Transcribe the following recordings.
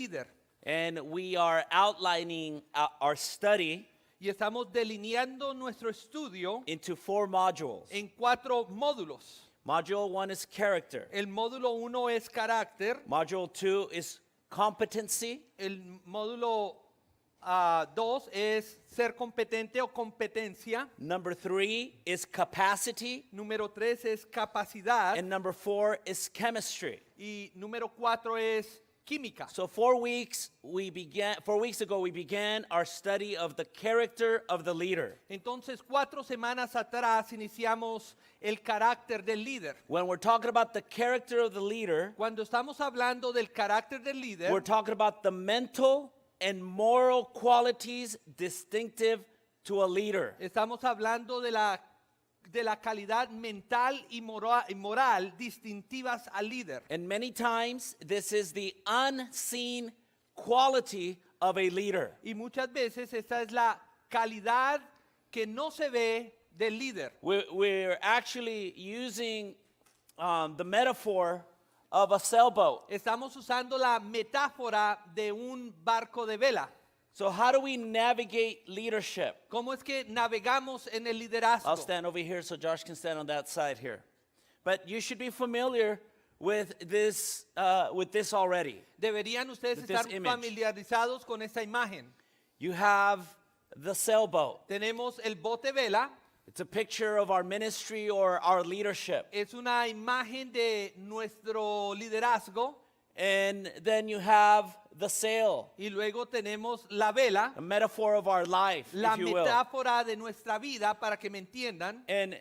líder. And we are outlining our study Y estamos delineando nuestro estudio into 4 modules. en 4 módulos. Module 1 is character. El módulo 1 es carácter. Module 2 is competency. El módulo 2 es ser competente o competencia. Number 3 is capacity. Número 3 es capacidad. And number 4 is chemistry. Y número 4 es química. So 4 weeks ago we began our study of the character of the leader. Entonces 4 semanas atrás iniciamos el carácter del líder. When we're talking about the character of the leader, Cuando estamos hablando del carácter del líder, we're talking about the mental and moral qualities distinctive to a leader. estamos hablando de la calidad mental y moral distintivas al líder. And many times this is the unseen quality of a leader. Y muchas veces esta es la calidad que no se ve del líder. We're actually using the metaphor of a sailboat. Estamos usando la metáfora de un barco de vela. So how do we navigate leadership? ¿Cómo es que navegamos en el I'll liderazgo? stand over here so Josh can stand on that side here. But you should be familiar with this already. Deberían ustedes With this estar image. familiarizados con esta imagen. You have the sailboat. Tenemos el bote vela. It's a picture of our ministry or our leadership. Es una imagen de nuestro liderazgo. And then you have the sail, Y luego tenemos la vela, a metaphor of our life, la if you will. metáfora de nuestra vida, para que me entiendan. And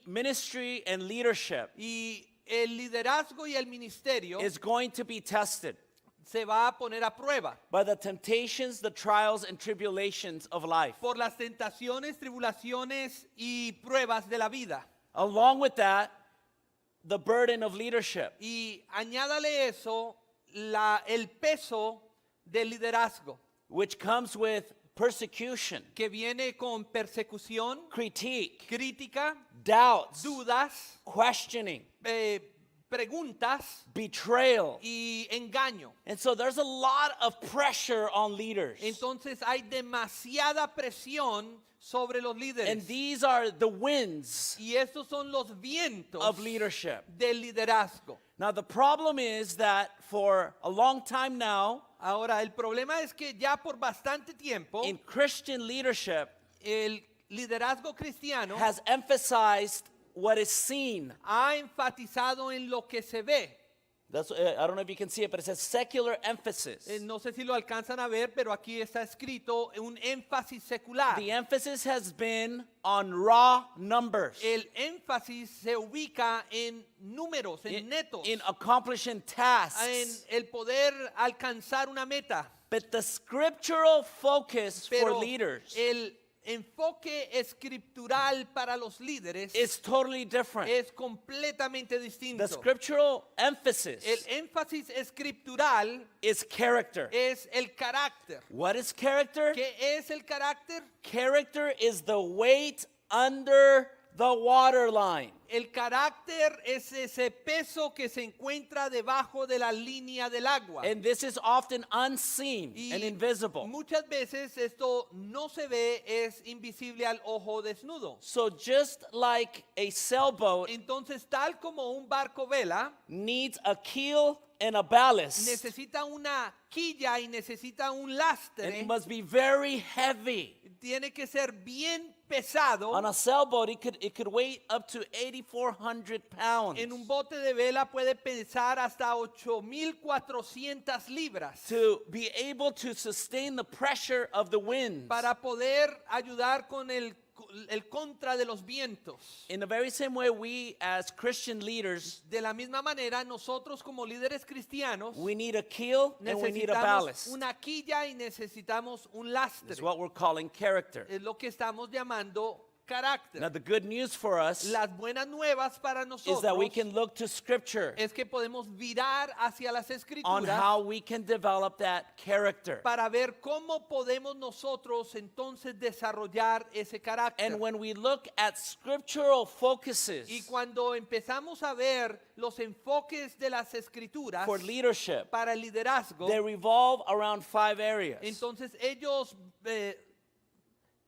ministry and leadership Y el liderazgo y el ministerio is going to be tested se va a poner a prueba by the temptations, the trials, and tribulations of life. por las tentaciones, tribulaciones y pruebas de la vida. Along with that, the burden of leadership. Y añádale eso, el peso del liderazgo, Which comes with persecution, que viene con persecución, critique, crítica, doubts, dudas, questioning, preguntas betrayal. y engaño. And so there's a lot of pressure on leaders. Entonces hay demasiada presión sobre los líderes. And these are the winds Y estos son los vientos of leadership. del liderazgo. Now the problem is that for a long time now, Ahora, el problema es que ya por bastante tiempo in Christian leadership el liderazgo cristiano has emphasized what is seen. ha enfatizado en lo que se ve. That's, I don't know if you can see it, but it says secular emphasis. No sé si lo alcanzan a ver, pero aquí está escrito un énfasis secular. The emphasis has been on raw numbers, El énfasis se ubica en números, en netos, in accomplishing tasks. en el poder alcanzar una meta. But the scriptural focus for Pero leaders el enfoque escritural para los líderes is totally different. es completamente distinto. The scriptural emphasis El énfasis escritural is character. es el carácter. What is character? ¿Qué es el carácter? Character is the weight under the waterline. El carácter es ese peso que se encuentra debajo de la línea del agua. And this is often unseen and invisible. Muchas veces esto no se ve, es invisible al ojo desnudo. So just like a sailboat Entonces, tal como un barco vela needs a keel and a ballast, necesita una quilla y necesita un and lastre, it must be very heavy. tiene que ser bien pesado. On a sailboat, it could weigh up to 8,400 pounds En un bote de vela puede pesar hasta 8,400 libras to be able to sustain the pressure of the winds. para poder ayudar con el contra de los vientos. In the very same way, we as Christian leaders, De la misma manera, nosotros como líderes cristianos we need a keel and we need a necesitamos ballast. una quilla y necesitamos un It's lastre. what we're calling character. Es lo que estamos llamando carácter. Now, the good news for us Las buenas nuevas para is nosotros that we can look to Scripture es que podemos virar hacia las on escrituras how we can develop that character. para ver cómo podemos nosotros entonces desarrollar ese carácter. And when we look at scriptural focuses Y cuando empezamos a ver los enfoques de las escrituras for leadership, para el liderazgo, they revolve around 5 areas. entonces ellos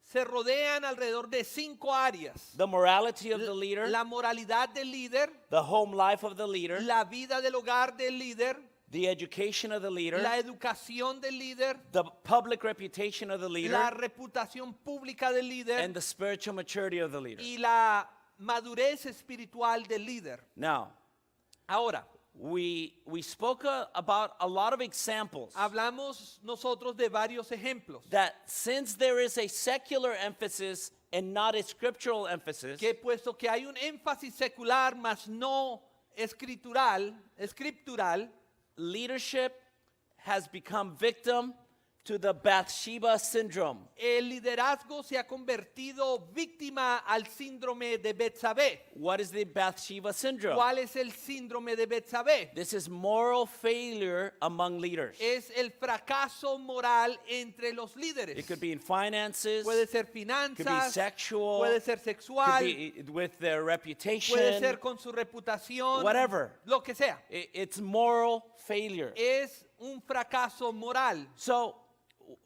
se rodean alrededor de 5 áreas. The morality of the leader, La moralidad del líder, the home life of the leader, la vida del hogar del líder, the education of the leader, la educación del líder, the public reputation of the la leader, reputación pública del líder and the spiritual maturity of the leader. y la madurez espiritual del líder. Now, Ahora, we spoke about a lot of examples hablamos nosotros de varios ejemplos. that since there is a secular emphasis and not a scriptural emphasis, Que puesto que hay un énfasis secular, mas no escritural, leadership has become victim to the Bathsheba syndrome. el liderazgo se ha convertido víctima al síndrome de Betsabé. What is the Bathsheba syndrome? ¿Cuál es el síndrome de Betsabé? This is moral failure among leaders. Es el fracaso moral entre los líderes. It could be in finances, Puede ser could be finanzas, sexual, puede ser could sexual, be with their reputation, puede ser con su reputación, whatever. lo que sea. It's moral failure. Es un fracaso moral. So,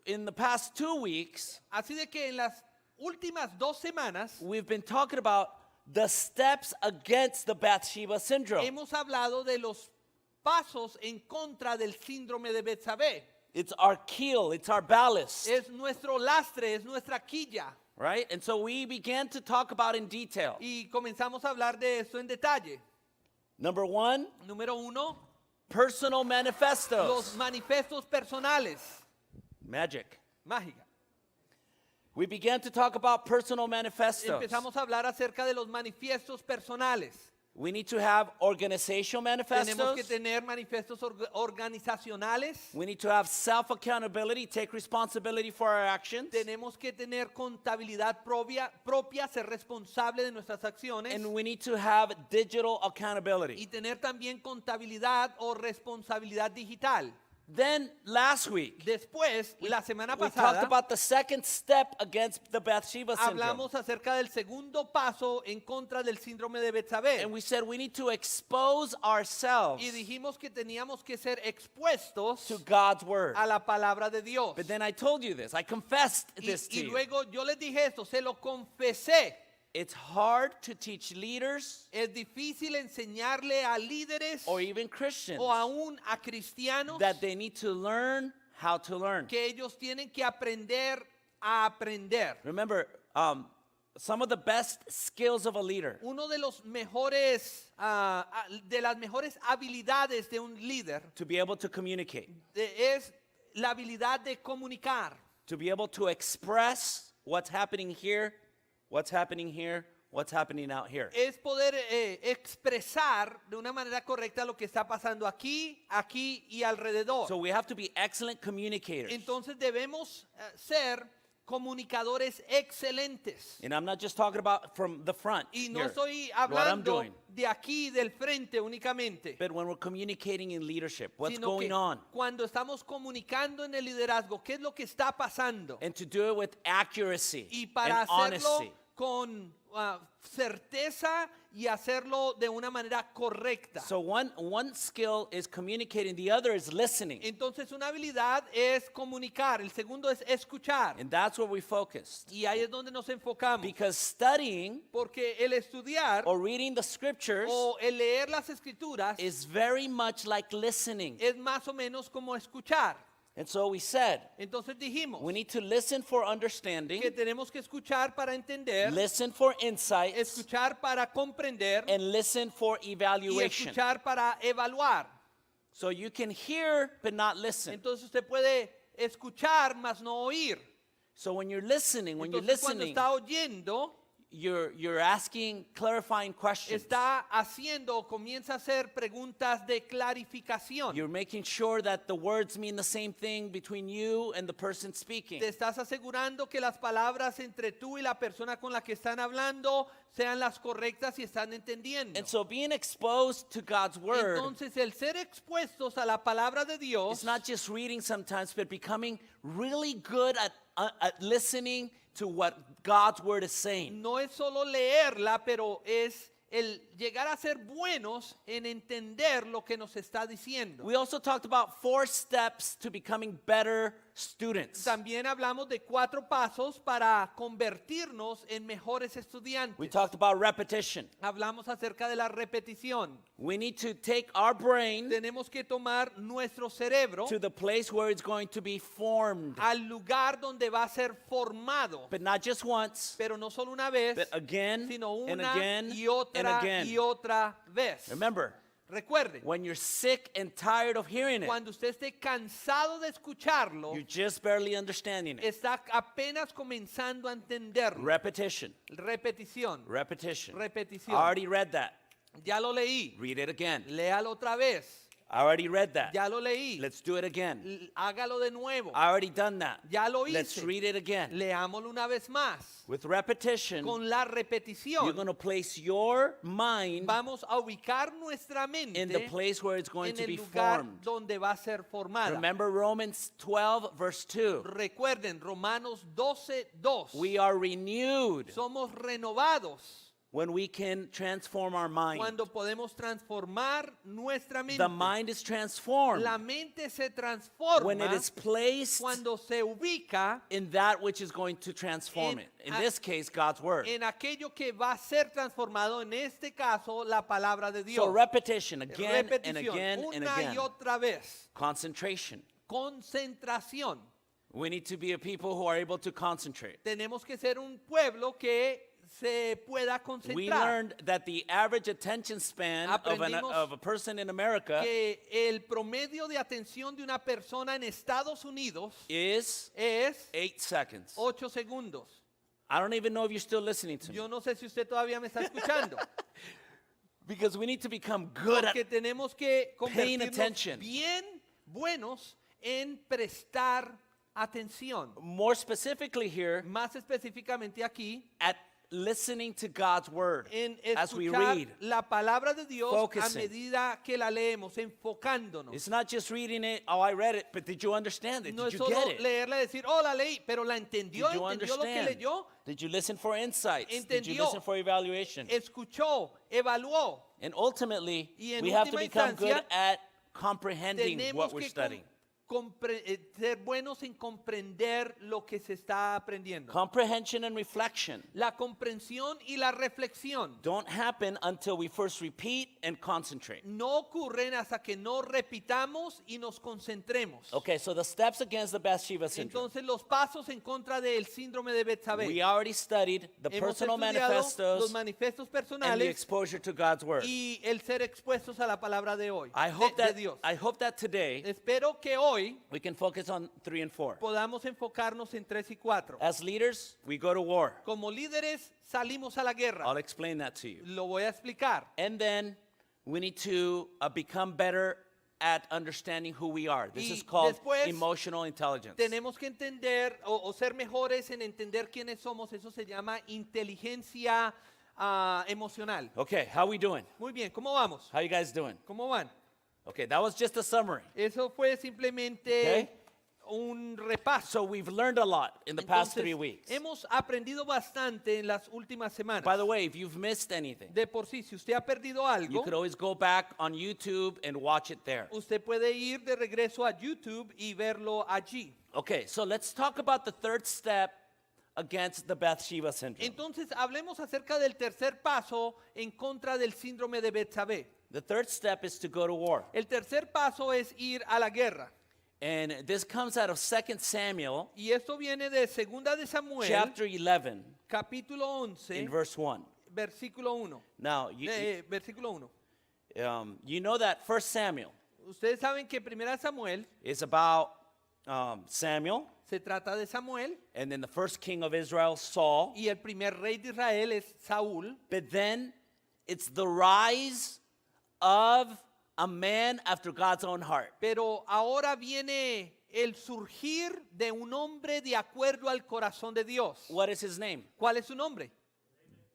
in the past 2 weeks, Así de que en las últimas 2 semanas we've been talking about the steps against the Bathsheba syndrome. hemos hablado de los pasos en contra del síndrome de Betsabé. It's our keel, it's our ballast, Es nuestro lastre, es nuestra quilla. right? And so we began to talk about in detail. Y comenzamos a hablar de esto en detalle. Number 1, Número 1, personal manifestos. los manifestos personales. Magic. Mágica. We began to talk about personal manifestos. Empezamos a hablar acerca de los manifiestos personales. We need to have organizational Tenemos que manifestos. tener manifiestos organizacionales. We need to have self-accountability, take responsibility for our actions. Tenemos que tener contabilidad propia, ser responsable de nuestras acciones. And we need to have digital Y accountability. tener también contabilidad o responsabilidad digital. Then last week, Después, la semana we talked pasada, about the second step against the Bathsheba syndrome. hablamos acerca del segundo paso en contra del síndrome de Betsabé. And we said we need to expose ourselves Y dijimos que teníamos que ser expuestos to God's word. a la palabra de Dios. But then I told you this. I confessed Y, this to y you. luego yo les dije esto, se lo confesé. It's hard to teach leaders Es difícil enseñarle a líderes or even Christians o aún a cristianos that they need to learn how to learn. que ellos tienen que aprender a aprender. Remember, some of the best skills of a leader Uno de los mejores, de las mejores habilidades de un líder to be able to communicate, es la habilidad de comunicar, to be able to express what's happening here, what's happening here, what's happening out here. es poder expresar de una manera correcta lo que está pasando aquí, aquí y alrededor. So we have to be excellent communicators. Entonces debemos ser comunicadores excelentes. And I'm not just talking about from the front Y no here, estoy what I'm hablando doing, de aquí, del frente únicamente. but when we're communicating in leadership, what's Sino going que on, cuando estamos comunicando en el liderazgo, ¿qué es lo que está pasando? and to do it with accuracy Y para and hacerlo honesty. con certeza y hacerlo de una manera correcta. So one skill is communicating, the other is listening. Entonces una habilidad es comunicar, el segundo es escuchar. And that's where we focused. Y ahí es donde nos enfocamos. Because studying Porque el estudiar or reading the scriptures o el leer las escrituras is very much like listening. es más o menos como escuchar. And so we said, Entonces dijimos we need to listen for understanding, que tenemos que escuchar para entender, listen for insights, escuchar para comprender and listen for y evaluation. escuchar para evaluar. So you can hear but not listen. Entonces usted puede escuchar mas no oír. So when you're listening, Entonces cuando está oyendo, you're asking clarifying questions. Está haciendo o comienza a hacer preguntas de clarificación. You're making sure that the words mean the same thing between you and the person speaking. Te estás asegurando que las palabras entre tú y la persona con la que están hablando sean las correctas y están entendiendo. And so being exposed to God's word, Entonces, el ser expuestos a la palabra de Dios it's not just reading sometimes, but becoming really good at listening to what God's word is saying. no es solo leerla, pero es el llegar a ser buenos en entender lo que nos está diciendo. We also talked about 4 steps to becoming better students. También hablamos de 4 pasos para convertirnos en mejores estudiantes. We talked about repetition. Hablamos acerca de la repetición. We need to take our brain Tenemos que tomar nuestro cerebro to the place where it's going to be formed. al lugar donde va a ser formado, But not just once, pero no solo una vez, but again sino and una again y otra and again. y otra vez. Remember, Recuerden, when you're sick and tired of hearing it, cuando usted esté cansado de escucharlo, you're just barely understanding it. está apenas comenzando a entenderlo. Repetition, Repetición, repetition. repetición. I already read that. Ya lo leí. Read it again. Léalo otra vez. I already read that. Ya lo leí. Let's do it again. Hágalo de nuevo. I already done that. Ya lo Let's hice. read it again. Leámoslo una vez más. With repetition, Con la you're repetición going to place your mind vamos a ubicar nuestra mente in the place where it's going en to el be lugar formed. donde va a ser formada. Remember Romans 12, verse 2. Recuerden, Romanos 12:2. We are renewed Somos renovados when we can transform our mind. cuando podemos transformar nuestra mente. The mind is transformed La mente se transforma when it is placed cuando se ubica in that which is going to transform En it. In a- this case, God's word. en aquello que va a ser transformado, en este caso, la palabra de Dios. So repetition again and Repetición, again and una again. y otra vez. Concentration. Concentración. We need to be a people who are able to concentrate. Tenemos que ser un pueblo que se pueda We concentrar. learned that the average attention span Aprendimos of a person in America Que el promedio de atención de una persona en Estados Unidos is es 8 seconds. 8 segundos. I don't even know if you're still listening to me. Yo no sé si usted todavía me está escuchando. Because we need to become good at Porque tenemos que paying convertirnos attention. bien buenos en prestar atención. more specifically here Más específicamente aquí, at listening to God's word en as we escuchar read. la palabra de Dios Focusing. a medida que la leemos, enfocándonos. It's not just reading it, oh, I read it, but did you understand it? No Did es you solo get it? leerla y decir, oh, la leí, pero la entendió, Did you entendió lo que understand? leyó, Did you listen for insights? Did you Entendió. listen for evaluation? escuchó, evaluó. And ultimately, Y en we have to última become good instancia, at comprehending Tenemos what we're que studying. ser buenos en comprender lo que se está aprendiendo. Comprehension and reflection La comprensión y la reflexión don't happen until we first repeat and concentrate. no ocurren hasta que no repitamos y nos concentremos. Okay, so the steps against the Bathsheba syndrome. Entonces los pasos en contra del síndrome de Betsabé. We already studied the Hemos personal estudiado los manifestos manifestos and the personales exposure to God's word. y el ser expuestos a la palabra de hoy, I hope de that Dios. I hope that today Espero que hoy we can focus on 3 and 4. podamos enfocarnos en 3 y 4. As leaders, we go to war. Como líderes salimos a la guerra. I'll explain that to you. Lo voy a explicar. And then we need to become better at understanding who we are. This Y is called después emotional intelligence. Tenemos que entender o ser mejores en entender quiénes somos. Eso se llama inteligencia emocional. Okay, how we doing? Muy bien, ¿cómo vamos? How you guys doing? ¿Cómo van? Okay, that was just a summary. Eso fue simplemente Okay. un repaso. So we've learned a lot in the past Entonces, 3 weeks. hemos aprendido bastante en las últimas semanas. By the way, if you've missed anything, De por sí, si usted ha perdido you algo, could always go back on YouTube and watch it there. usted puede ir de regreso a YouTube y verlo allí. Okay, so let's talk about the third step against the Bathsheba syndrome. Entonces, hablemos acerca del tercer paso en contra del síndrome de Betsabé. The third step is to go to war. El tercer paso es ir a la guerra. And this comes out of 2 Samuel Y esto viene de Segunda de Samuel, chapter 11 capítulo 11, in verse 1. versículo 1. Now, Versículo 1. you know that 1 Samuel Ustedes saben que Primera Samuel is about Samuel, Se trata de Samuel. and then the first king of Israel, Saul. Y el primer rey de Israel es Saúl. But then it's the rise of a man after God's own heart. Pero ahora viene el surgir de un hombre de acuerdo al corazón de Dios. What is his name? ¿Cuál es su nombre?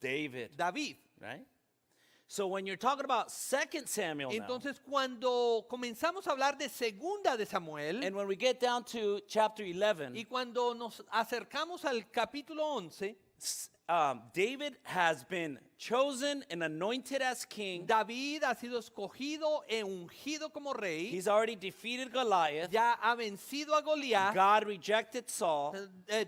David, David. right? So when you're talking about 2 Samuel now, Entonces, cuando comenzamos a hablar de segunda de Samuel, and when we get down to chapter 11, y cuando nos acercamos al capítulo 11, David has been chosen and anointed as king. David ha sido escogido e ungido como rey. He's already defeated Goliath. Ya ha vencido a Goliat. God rejected Saul.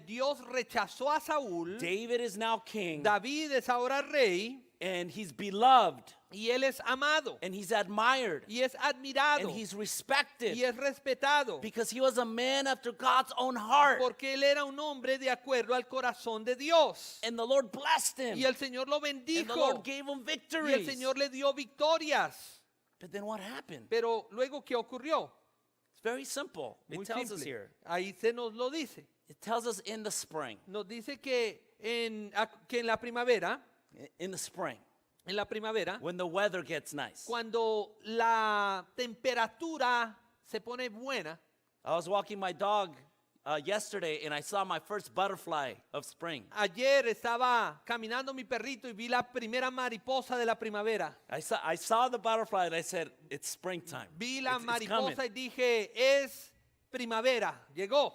Dios rechazó a Saúl. David is now king, David es ahora rey. and he's beloved, Y él es amado. and he's admired, Y es admirado. and he's respected, Y es respetado. because he was a man after God's own heart. Porque él era un hombre de acuerdo al corazón de Dios. And the Lord blessed him, Y el Señor lo and the bendijo. Lord gave him Y el victories. Señor le dio victorias. But then what happened? Pero luego, ¿qué ocurrió? It's very simple. Muy It tells us simple. here. Ahí se nos lo dice. It tells us in the spring. Nos dice que en la primavera, In the spring, when the weather gets nice. cuando la temperatura se pone buena, I was walking my dog yesterday, and I saw my first butterfly of spring. ayer estaba caminando mi perrito y vi la primera mariposa de la primavera. I saw the butterfly, and I said, "It's springtime. Vi la It's coming." mariposa y dije, es primavera, llegó.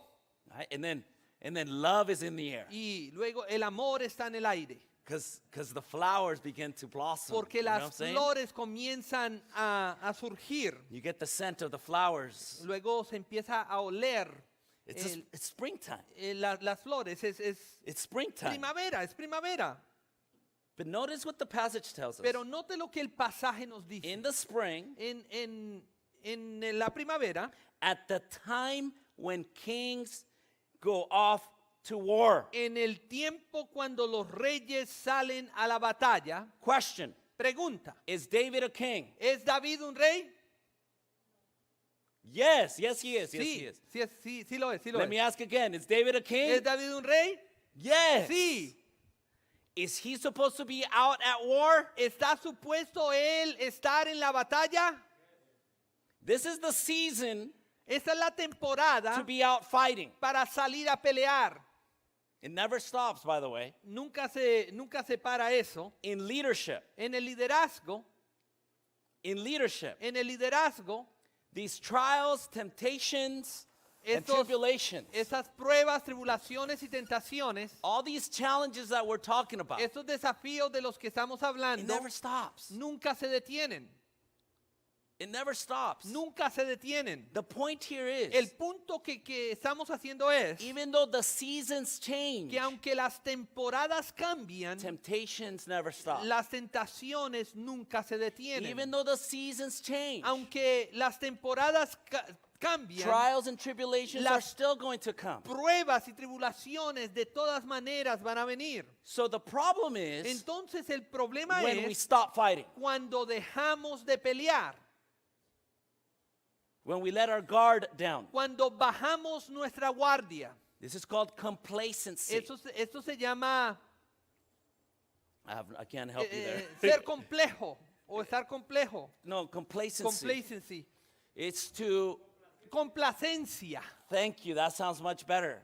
Right? And then love is in the air, Y luego el amor está en el aire. because the flowers begin to blossom. Porque You know what I'm las saying? flores comienzan a surgir. You get the scent of the flowers. Luego se empieza a oler It's springtime. las flores. It's springtime. Primavera, es primavera. But notice what the passage tells us. Pero note lo que el pasaje nos dice. In the spring, En la primavera, at the time when kings go off to war. en el tiempo cuando los reyes salen a la batalla, Question: pregunta, is David a king? ¿es David un rey? Yes, he is. Yes, Sí, he is. sí lo es, sí lo Let es. me ask again: is David a king? ¿Es David un rey? Yes. Sí. Is he supposed to be out at war? ¿Está supuesto él estar en la batalla? This is the season Esta es la temporada to be out fighting. para salir a pelear. It never stops, by the way. Nunca se para eso. In leadership, En el liderazgo, these trials, temptations, and Estos- tribulations, esas pruebas, tribulaciones y tentaciones, all these challenges that we're talking about, estos desafíos de los que estamos it hablando, never stops. nunca se detienen. It never stops. Nunca se detienen. The point here is, El punto que estamos haciendo es even though the seasons change, que aunque las temporadas cambian, temptations never stop. las tentaciones nunca se detienen. Even though the seasons change, Aunque las temporadas cambian, trials and tribulations are las still going to come. pruebas y tribulaciones de todas maneras van a venir. So the problem is Entonces el problema when we es stop fighting, cuando dejamos de pelear, when we let our guard down. cuando bajamos nuestra guardia. This is called complacency. Esto se llama I can't help you there. ser complejo o estar complejo. No, complacency. Complacency. It's to, Complacencia. thank you, that sounds much better.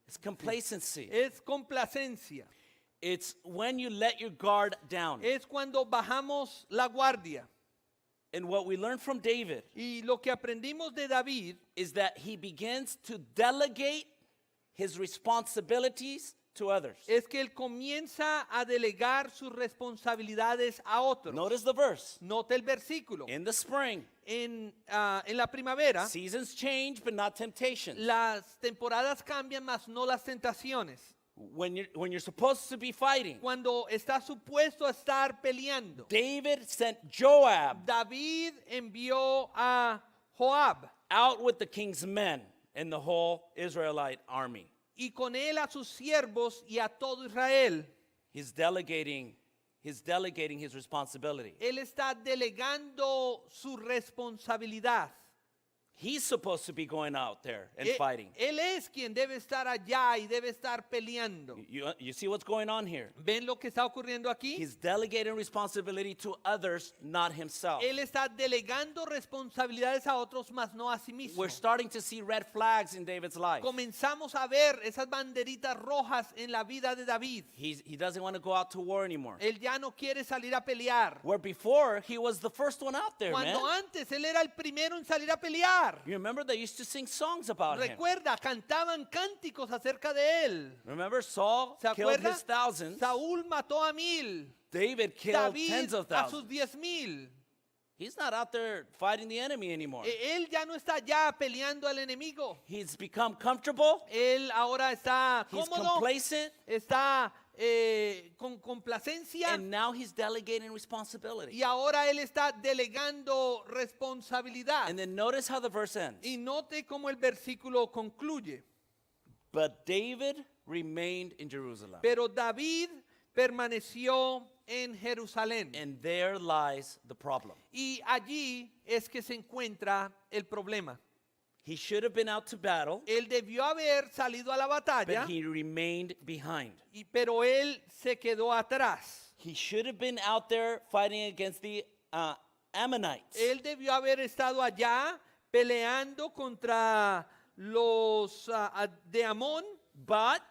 It's complacency. Es complacencia. It's when you let your guard down. Es cuando bajamos la guardia. And what we learn from David Y lo que aprendimos de David is that he begins to delegate his responsibilities to others. es que él comienza a delegar sus responsabilidades a otros. Notice the verse. Note el versículo. In the spring, En la primavera, seasons change, but not temptations. las temporadas cambian, mas no las tentaciones. When you're supposed to be fighting, Cuando está supuesto a estar peleando, David sent Joab David envió a Joab out with the king's men and the whole Israelite army. y con él a sus siervos y a todo Israel. He's delegating his responsibility. Él está delegando su responsabilidad. He's supposed to be going out there and fighting. Él es quien debe estar allá y debe estar peleando. You see what's going on here? ¿Ven lo que está ocurriendo aquí? He's delegating responsibility to others, not himself. Él está delegando responsabilidades a otros, mas no a sí mismo. We're starting to see red flags in David's life. Comenzamos a ver esas banderitas rojas en la vida de David. He doesn't want to go out to war anymore. Él ya no quiere salir a pelear. Where before, he was the first one out there, Cuando man. antes él era el primero en salir a pelear. You remember they used to sing songs about him. Recuerda, cantaban cánticos acerca de él. Remember Saul ¿Se killed acuerda? his thousands. Saúl mató a 1000. David killed David tens of a sus thousands. 10,000. He's not out there fighting the enemy anymore. Él ya no está ya peleando al enemigo. He's become comfortable. Él ahora está He's cómodo, complacent. está con complacencia And now he's delegating responsibility. y ahora él está delegando responsabilidad. And then notice how the verse ends. Y note cómo el versículo concluye. But David remained in Jerusalem. Pero David permaneció en Jerusalén. And there lies the problem. Y allí es que se encuentra el problema. He should have been out to battle, Él debió haber salido a la batalla, but he remained behind. pero él se quedó atrás. He should have been out there fighting against the Ammonites. Él debió haber estado allá peleando contra los de Amón, But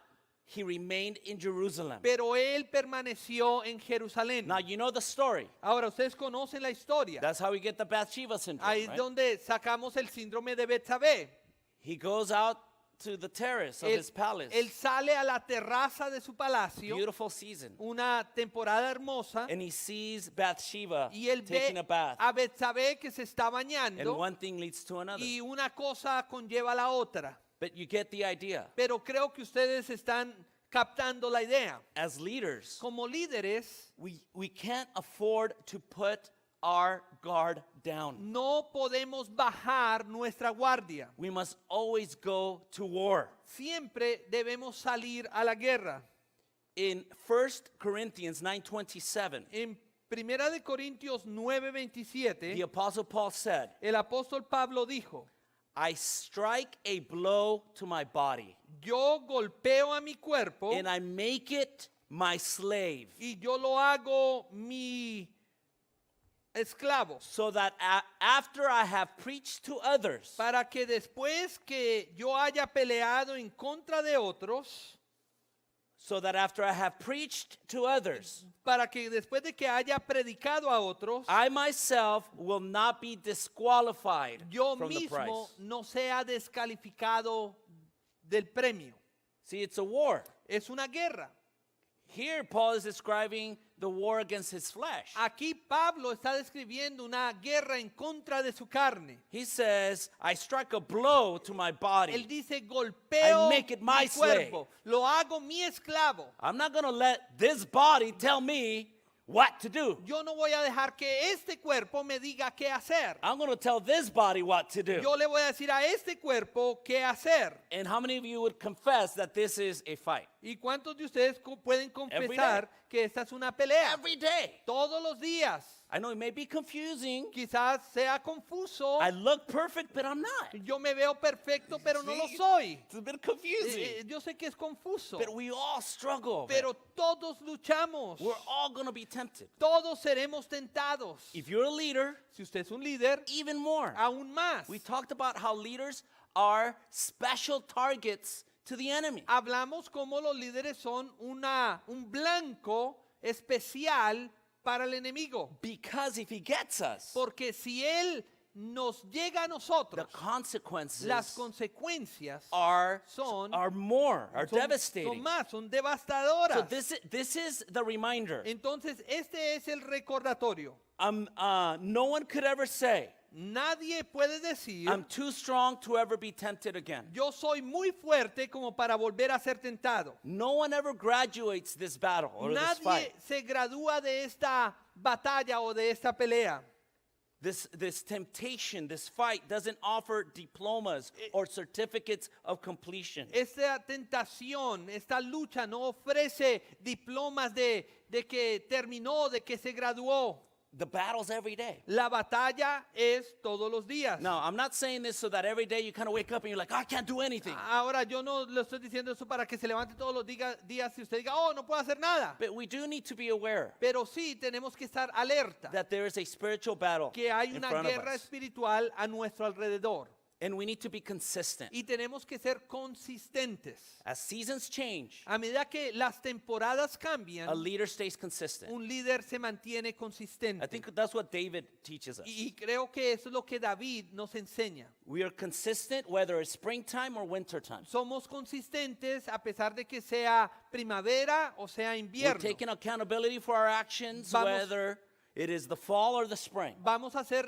he remained in Jerusalem. pero él permaneció en Jerusalén. Now, you know the story. Ahora, ustedes conocen la historia. That's how we get the Bathsheba syndrome, Ahí es right? donde sacamos el síndrome de Betsabé. He goes out to the terrace of his palace. Él sale a la terraza de su palacio, Beautiful season. una temporada hermosa, And he sees Bathsheba y él taking ve a bath. a Betsabé que se está And bañando, one thing leads to another. y una cosa conlleva a la otra. But you get the idea. Pero creo que ustedes están captando la idea. As leaders, Como líderes, we can't afford to put our guard down. no podemos bajar nuestra guardia. We must always go to war. Siempre debemos salir a la guerra. In 1 Corinthians 9:27, En Primera de Corintios the 9:27, Apostle Paul said, el apóstol Pablo dijo, I strike a blow to my body, yo golpeo a mi cuerpo and I make it my slave, y yo lo hago mi esclavo, so that after I have preached to others, para que después que yo haya peleado en contra de otros, so that after I have preached to others, para que después de que haya predicado a otros, I myself will not be disqualified yo from the prize. mismo no sea descalificado del premio. See, it's a war. Es una guerra. Here, Paul is describing the war against his flesh. Aquí Pablo está describiendo una guerra en contra de su carne. He says, I strike a blow to my Él body. dice, golpeo I make it my mi cuerpo, slave. lo hago mi esclavo. I'm not going to let this body tell me what to do. Yo no voy a dejar que este cuerpo me diga qué hacer. I'm going to tell this body what to do. Yo le voy a decir a este cuerpo qué hacer. And how many of you would confess that this is a fight? ¿Y cuántos de ustedes pueden Every confesar que esta es una pelea? Every day. Todos los días. I know it may be confusing. Quizás sea confuso. I look perfect, but I'm not. Yo me veo perfecto, pero no lo See? soy. It's a bit confusing. Yo sé que es confuso, But we all struggle. pero todos luchamos. We're all going to be tempted. Todos seremos tentados. If you're a leader, Si usted es un líder, even more. aún más. We talked about how leaders are special targets to the enemy. Hablamos como los líderes son un blanco especial para el enemigo. Because if he gets us, Porque si él nos llega a the nosotros, consequences las consecuencias are son more, are son devastating. más, son So devastadoras. this is the reminder. Entonces, este es el recordatorio. No one could ever say, Nadie puede decir, I'm too strong to ever be tempted again. yo soy muy fuerte como para volver a ser tentado. No one ever graduates this battle or this Nadie fight. se gradúa de esta batalla o de esta pelea. This temptation, this fight doesn't offer diplomas or certificates of completion. Esta tentación, esta lucha no ofrece diplomas de que terminó, de que se graduó. The battle's every day. La batalla es todos los días. Now, I'm not saying this so that every day you kind of wake up and you're like, I can't do anything. Ahora, yo no le estoy diciendo eso para que se levante todos los días y usted diga, oh, no puedo hacer nada. But we do need to be aware Pero sí tenemos que estar alerta that there is a spiritual battle que hay in una front of guerra us. espiritual a nuestro alrededor. And we need to be consistent. Y tenemos que ser consistentes. As seasons change, A medida que las temporadas cambian, a leader stays consistent. un líder se mantiene I consistente. think that's what David teaches us. Y creo que eso es lo que David nos enseña. We are consistent whether it's springtime or wintertime. Somos consistentes a pesar de que sea primavera o sea We're invierno. taking accountability for our actions, Vamos- whether it is the fall or the spring. Vamos a ser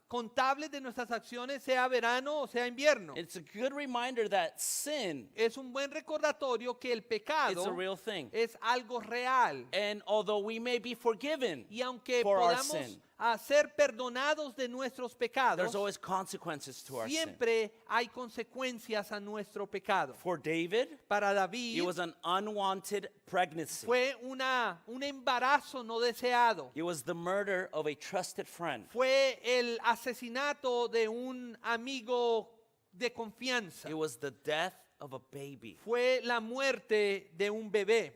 contables de nuestras acciones, sea verano o sea invierno. It's a good reminder that sin Es un buen recordatorio que el is a pecado real thing. es algo real. And although we may be forgiven, Y aunque for our podamos sin. ser perdonados de nuestros pecados, there's always consequences to our sin. siempre hay consecuencias a nuestro pecado. For David, Para David it was an unwanted pregnancy. fue un embarazo no deseado. It was the murder of a trusted friend. Fue el asesinato de un amigo de confianza. It was the death of a baby. Fue la muerte de un bebé.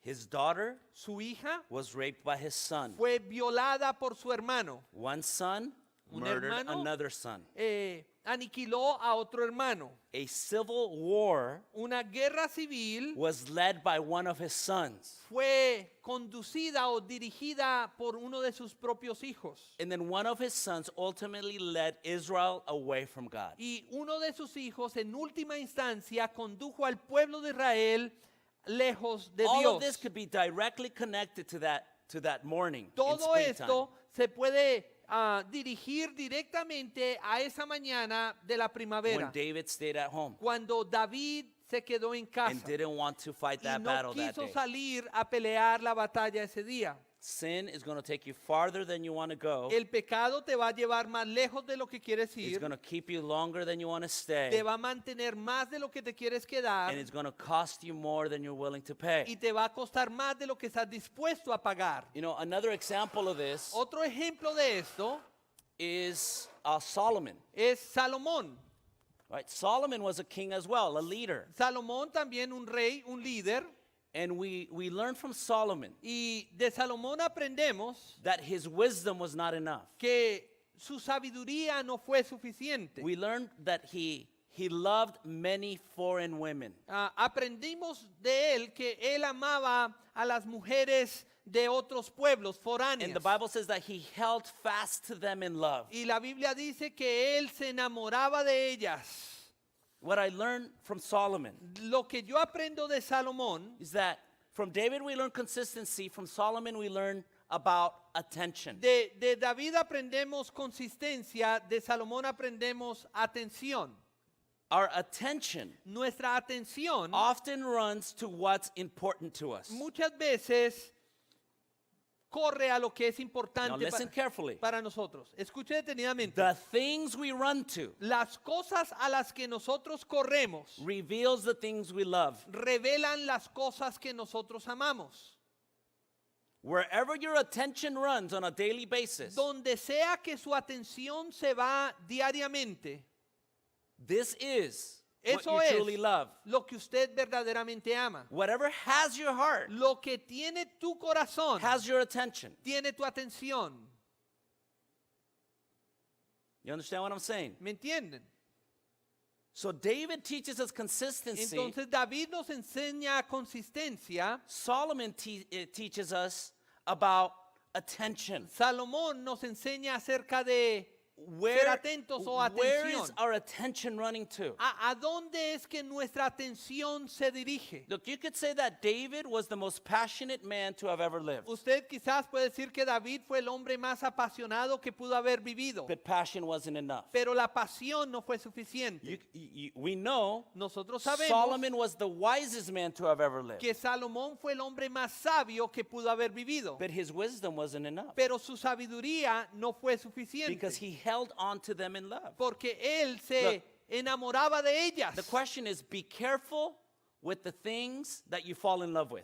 His daughter Su hija was raped by his son. fue violada por su hermano. One son Un murdered hermano another son. Aniquiló a otro hermano. A civil war Una guerra civil was led by one of his sons. fue conducida o dirigida por uno de sus propios hijos. And then one of his sons ultimately led Israel away from God. Y uno de sus hijos en última instancia condujo al pueblo de Israel lejos de All Dios. of this could be directly connected to that morning in Todo springtime. esto se puede dirigir directamente a esa mañana de la When primavera, David stayed at home cuando David se quedó en and casa didn't want to fight y that no battle that quiso day. salir a pelear la batalla ese día. Sin is going to take you farther than you want to go. El pecado te va a llevar más lejos de lo que quieres It's ir, going to keep you longer than you want to te stay. va a mantener más de lo que te quieres quedar And it's going to cost you more than you're willing to pay. y te va a costar más de lo que estás dispuesto a pagar. You know, another example of this Otro ejemplo de esto is Solomon. es Salomón. Right? Solomon was a king as well, a leader. Salomón también un rey, un líder. And we learn from Solomon Y de Salomón aprendemos that his wisdom was not enough. que su sabiduría no fue suficiente. We learned that he loved many foreign women. Aprendimos de él que él amaba a las mujeres de otros pueblos foráneos. And the Bible says that he held fast to them in love. Y la Biblia dice que él se enamoraba de ellas. What I learned from Solomon Lo que yo aprendo de Salomón is that from David we learn consistency, from Solomon we learn about attention. De David aprendemos consistencia, de Salomón aprendemos atención. Our attention Nuestra atención often runs to what's important to us. muchas veces corre a lo que es Now importante listen carefully. para nosotros. Escuche detenidamente. The things we run to Las cosas a las que nosotros corremos reveals the things we love. revelan las cosas que nosotros amamos. Wherever your attention runs on a daily basis, Donde sea que su atención se va diariamente, this is what eso you es truly love. lo que usted verdaderamente ama. Whatever has your heart Lo que tiene tu corazón has your attention. tiene tu atención. You understand what I'm saying? ¿Me entienden? So David teaches us consistency. Entonces David nos enseña consistencia. Solomon teaches us about attention. Salomón nos enseña acerca de ser Where atentos o is atención. our attention running to? ¿A dónde es que nuestra atención se dirige? Look, you could say that David was the most passionate man to have ever lived. Usted quizás puede decir que David fue el hombre más apasionado que pudo haber vivido, But passion wasn't enough. pero la pasión no fue suficiente. We know Nosotros sabemos Solomon was the wisest man to have ever lived. que Salomón fue el hombre más sabio que pudo haber vivido, But his wisdom wasn't enough. pero su sabiduría no fue suficiente Because he held on to them in love. porque él se Look, enamoraba de ellas. The question is, be careful with the things that you fall in love with.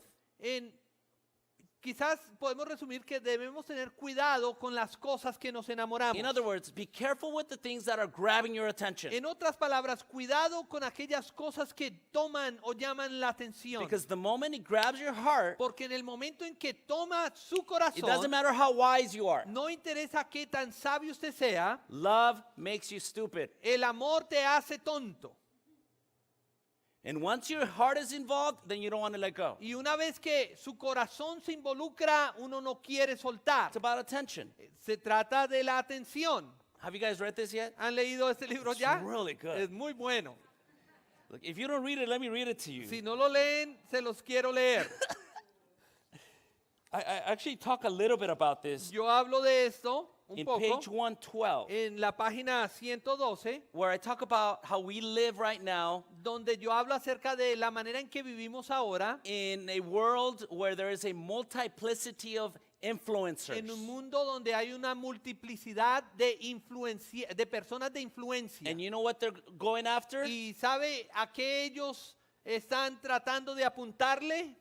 quizás podemos resumir que debemos tener cuidado con las cosas que nos enamoramos. In other words, be careful with the things that are grabbing your attention. En otras palabras, cuidado con aquellas cosas que toman o llaman la atención. Because the moment it grabs your heart, Porque en el momento en que toma su it doesn't corazón, matter how wise you are. no interesa qué tan sabio usted sea, Love makes you stupid. el amor te hace tonto. And once your heart is involved, then you don't want to let go. Y una vez que su corazón se involucra, uno no quiere soltar. It's about attention. Se trata de la atención. Have you guys read this yet? ¿Han leído este libro It's ya? really good. Es muy bueno. Look, if you don't read it, let me read it to you. Si no lo leen, se los quiero leer. I actually talk a little bit about this Yo hablo de esto un in poco page 112, en la página 112, where I talk about how we live right now donde yo hablo acerca de la manera en que vivimos ahora in a world where there is a multiplicity of influencers. en un mundo donde hay una multiplicidad de personas de influencia. And you know what they're going after? ¿Y sabe a qué ellos están tratando de apuntarle?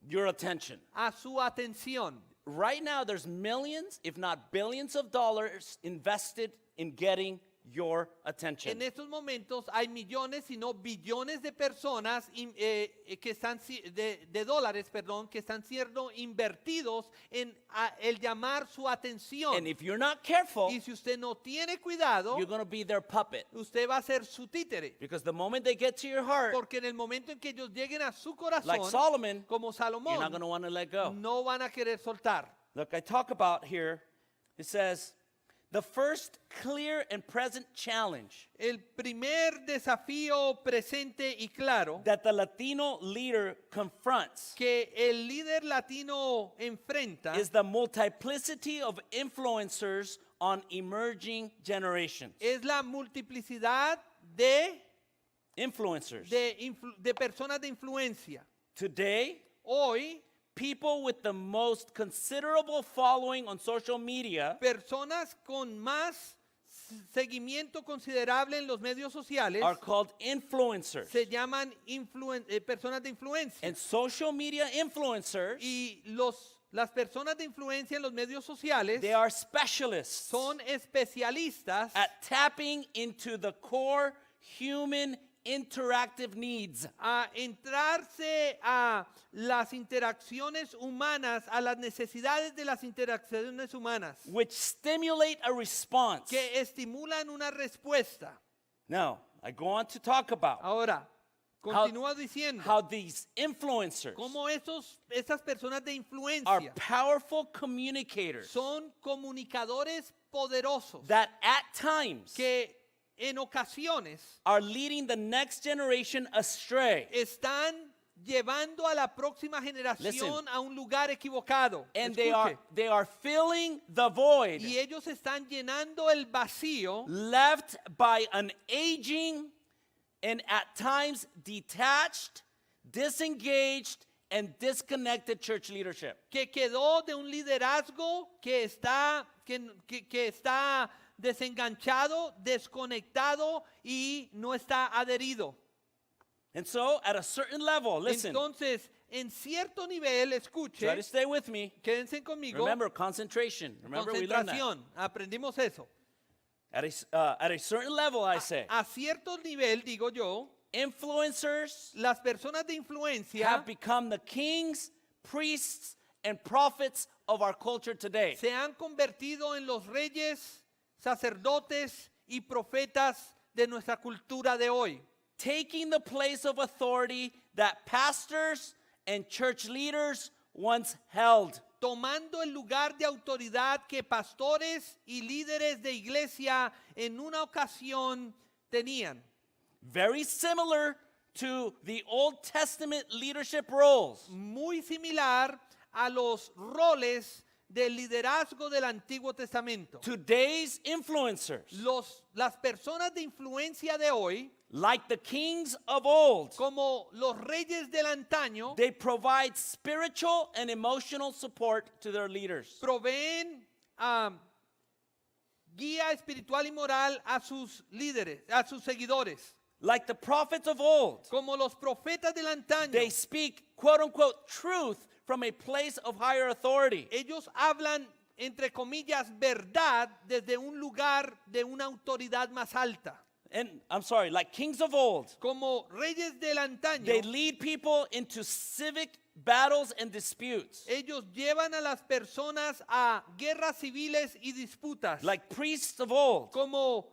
Your attention. A su atención. Right now, there's millions, if not billions of dollars invested in getting your attention. En estos momentos hay millones, si no billones de personas que están de dólares, perdón, que están siendo invertidos en el llamar su atención. And if you're not careful, Y si usted no tiene cuidado, you're going to be their puppet. usted va a ser su títere. Because the moment they get to your heart, Porque en el momento en que ellos lleguen a su corazón, like Solomon, como you're not going to Salomón, want to let go. no van a querer soltar. Look, I talk about here, it says, the first clear and present challenge El primer desafío presente y claro that the Latino leader confronts que el líder latino enfrenta is the multiplicity of influencers on emerging generations. es la multiplicidad de Influencers. de personas de influencia. Today, Hoy, people with the most considerable following on social media personas con más seguimiento considerable en los medios sociales are called influencers. se llaman personas de influencia. And social media influencers, Y las personas de influencia en los medios sociales they are specialists son especialistas at tapping into the core human interactive needs. a entrarse a las interacciones humanas, a las necesidades de las interacciones humanas, Which stimulate a response. que estimulan una respuesta. Now, I go on to talk about Ahora, continúa diciendo how these influencers cómo esas personas de are influencia powerful communicators son comunicadores poderosos that at times que en ocasiones are leading the next generation astray. están llevando a la próxima generación Listen. a un lugar equivocado. And Escuche. they are filling the void Y ellos están llenando el vacío left by an aging and at times detached, disengaged, and disconnected church leadership. que quedó de un liderazgo que está desenganchado, desconectado y no está adherido. And so, at a certain level, listen, Entonces, en cierto nivel, escuche, try to stay with me. quédense conmigo, Remember, concentration. Remember, we learned that. concentración, aprendimos eso. At a certain level, I say, A cierto nivel, digo yo, influencers las personas de influencia have become the kings, priests, and prophets of our culture today. se han convertido en los reyes, sacerdotes y profetas de nuestra cultura de hoy, Taking the place of authority that pastors and church leaders once held. tomando el lugar de autoridad que pastores y líderes de iglesia en una ocasión tenían. Very similar to the Old Testament leadership roles. Muy similar a los roles del liderazgo del Antiguo Testamento. Today's influencers, Las personas de influencia de hoy, like the kings of old, como los reyes del antaño, they provide spiritual and emotional support to their leaders. proveen guía espiritual y moral a sus líderes, a sus seguidores. like the prophets of old. como los profetas del antaño. They speak, quote unquote, truth from a place of higher authority. Ellos hablan, entre comillas, verdad desde un lugar de una autoridad más alta. And I'm sorry, like kings of old, Como reyes del antaño, they lead people into civic battles and disputes. ellos llevan a las personas a guerras civiles y disputas. Like priests of old, Como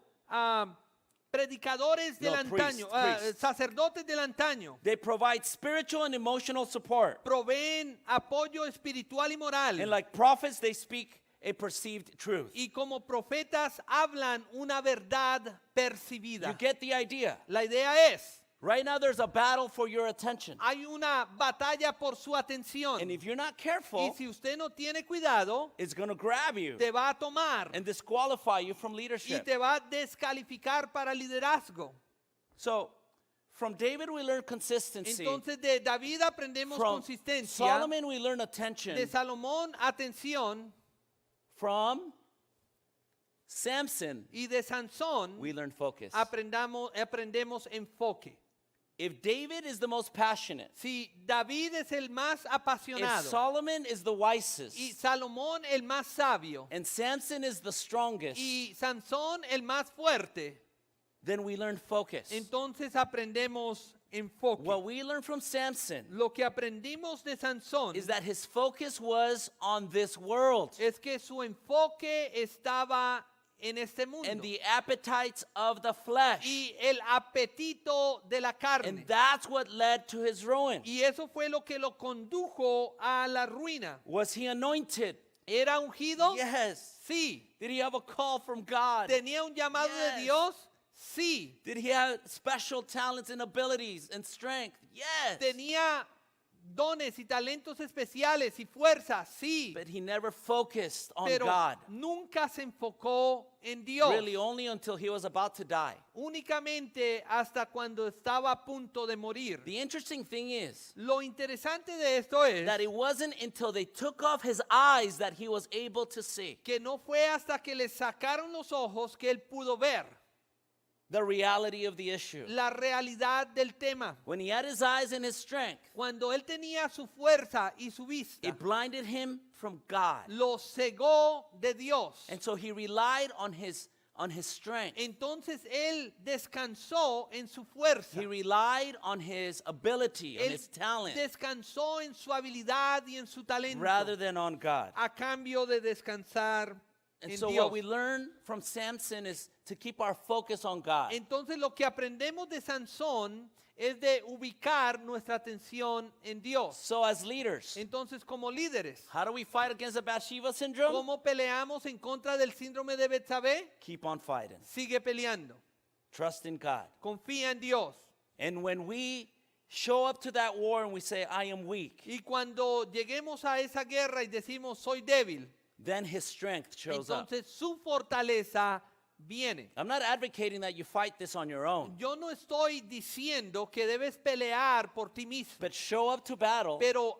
predicadores del No, antaño, priests. sacerdotes del antaño. they provide spiritual and emotional support. Proveen apoyo espiritual y moral. And like prophets, they speak a perceived truth. Y como profetas hablan una verdad You percibida. get the idea. La idea es, Right now, there's a battle for your attention. hay una batalla por su atención. And if you're not Y careful, si usted no tiene cuidado, it's going to grab you te va a tomar and disqualify you from y leadership. te va a descalificar para liderazgo. So, from David, we learn consistency. Entonces de David aprendemos From consistencia. Solomon, we learn attention. De Salomón, atención. From Samson, Y de Sansón, we learn focus. aprendemos enfoque. If David is the most passionate, Si David es el más if apasionado Solomon is the wisest, y Salomón el más sabio and Samson is the strongest, y Sansón el más fuerte, then we learn focus. entonces aprendemos enfoque. What we learn from Samson Lo que aprendimos de Sansón is that his focus was on this world es que su enfoque estaba en este mundo and the appetites of the flesh. y el apetito de la carne. And that's what led to his ruin. Y eso fue lo que lo condujo a la ruina. Was he anointed? ¿Era ungido? Yes. Sí. Did he have a call from God? ¿Tenía un llamado Yes. de Dios? Sí. Did he have special talents and abilities and strength? Yes. ¿Tenía dones y talentos especiales y fuerza? Sí. But he never focused on Pero God. nunca se enfocó en Dios. Really, only until he was about to die. Únicamente hasta cuando estaba a punto de morir. The interesting thing is Lo interesante de esto es that it wasn't until they took off his eyes that he was able to see que no fue hasta que le sacaron los ojos que él pudo ver the reality of the issue. la realidad del tema. When he had his eyes and his strength, Cuando él tenía su fuerza y su vista, it blinded him from God. lo cegó de Dios. And so he relied on his strength. Entonces él descansó en su fuerza. He relied on his ability, on Él his talent, descansó en su habilidad y en su talento rather than on God. a cambio de descansar And en so Dios. what we learn from Samson is to keep our focus on God. Entonces lo que aprendemos de Sansón es de ubicar nuestra atención en Dios. So as leaders, Entonces como líderes, how do we fight against the Bathsheba syndrome? ¿cómo peleamos en contra del síndrome de Betsabé? Keep on fighting. Sigue peleando. Trust in God. Confía en Dios. And when we show up to that war and we say, I am weak, Y cuando lleguemos a esa guerra y decimos soy débil, then his strength shows up. entonces su fortaleza viene. I'm not advocating that you fight this on your own, Yo no estoy diciendo que debes pelear por ti mismo, but show up to battle pero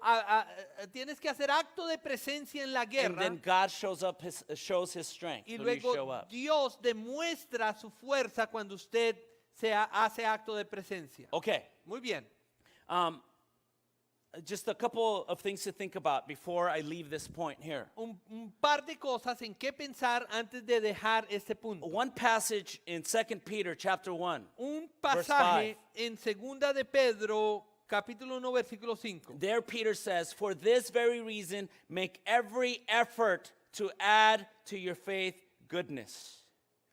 tienes que hacer acto de presencia en la and guerra then God shows his strength y when you show luego up. Dios demuestra su fuerza cuando usted hace acto de presencia. Okay. Muy bien. Just a couple of things to think about before I leave this point here. Un par de cosas en qué pensar antes de dejar este punto. One passage in 2 Peter chapter 1. Un Verse pasaje en segunda de Pedro, capítulo 1, versículo 5. There Peter says, for this very reason, make every effort to add to your faith goodness.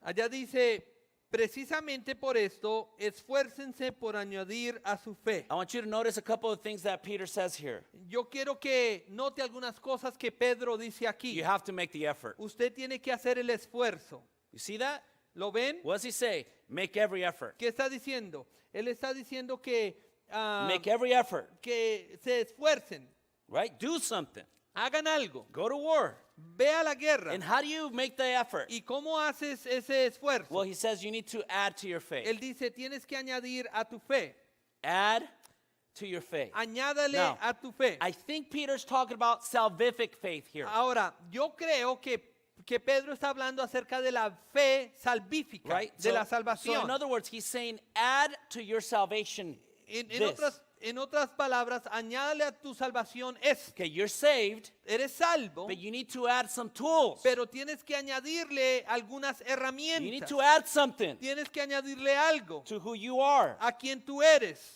Allá dice, precisamente por esto, esfuércense por añadir a su fe. I want you to notice a couple of things that Peter says here. Yo quiero que note algunas cosas que Pedro dice aquí. You have to make the effort. Usted tiene que hacer el esfuerzo. You see that? ¿Lo ven? What does he say? Make every effort. ¿Qué está diciendo? Él está diciendo que, Make every effort, que se esfuercen, right? Do something. hagan algo, Go to war. ve a la guerra. And how do you make the effort? ¿Y cómo haces ese esfuerzo? Well, he says you need to add to your faith. Él dice, tienes que añadir a tu fe. Add to your faith. Añádale Now, a tu fe. I think Peter's talking about salvific faith here. Ahora, yo creo que que Pedro está hablando acerca de la fe salvífica, right? de la So in salvación. other words, he's saying, add to your salvation this. En otras palabras, añádale a tu salvación esto. Okay, you're saved, Eres salvo, but you need to add some tools. pero tienes que añadirle algunas You need herramientas. to add something Tienes que añadirle algo to who you are. a quien tú eres.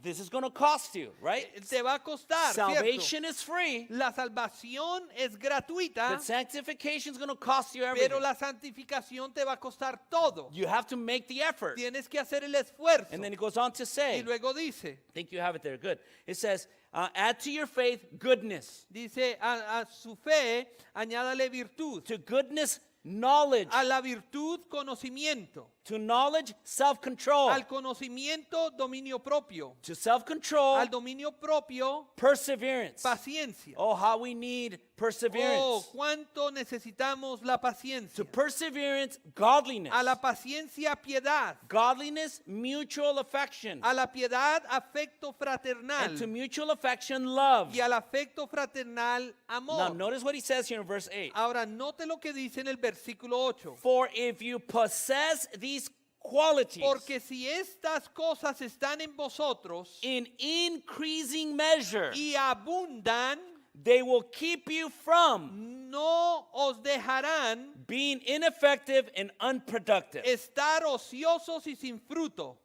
This is going to cost you, right? Te va a costar, ¿cierto? Salvation is free, La salvación es gratuita, but sanctification is going to cost you pero everything. la santificación te va a costar todo. You have to make the effort. Tienes que hacer el esfuerzo. And then it goes on to say, Y luego dice, I think you have it there, good. It says, add to your faith goodness. dice a su fe añádale virtud, To goodness, knowledge. a la virtud conocimiento, To knowledge, self-control. al conocimiento dominio propio, To self-control, al dominio propio perseverance. paciencia. Oh, how we need perseverance. Oh, cuánto necesitamos la paciencia. To perseverance, godliness. A la paciencia piedad, Godliness, mutual affection. a la piedad afecto And fraternal to mutual affection, love. y al afecto fraternal Now, amor. notice what he says here in verse 8. Ahora note lo que dice en el versículo 8. For if you possess these qualities Porque si estas cosas están en vosotros in increasing measure, y abundan, they will keep you from no os dejarán being ineffective and unproductive. estar ociosos y sin fruto.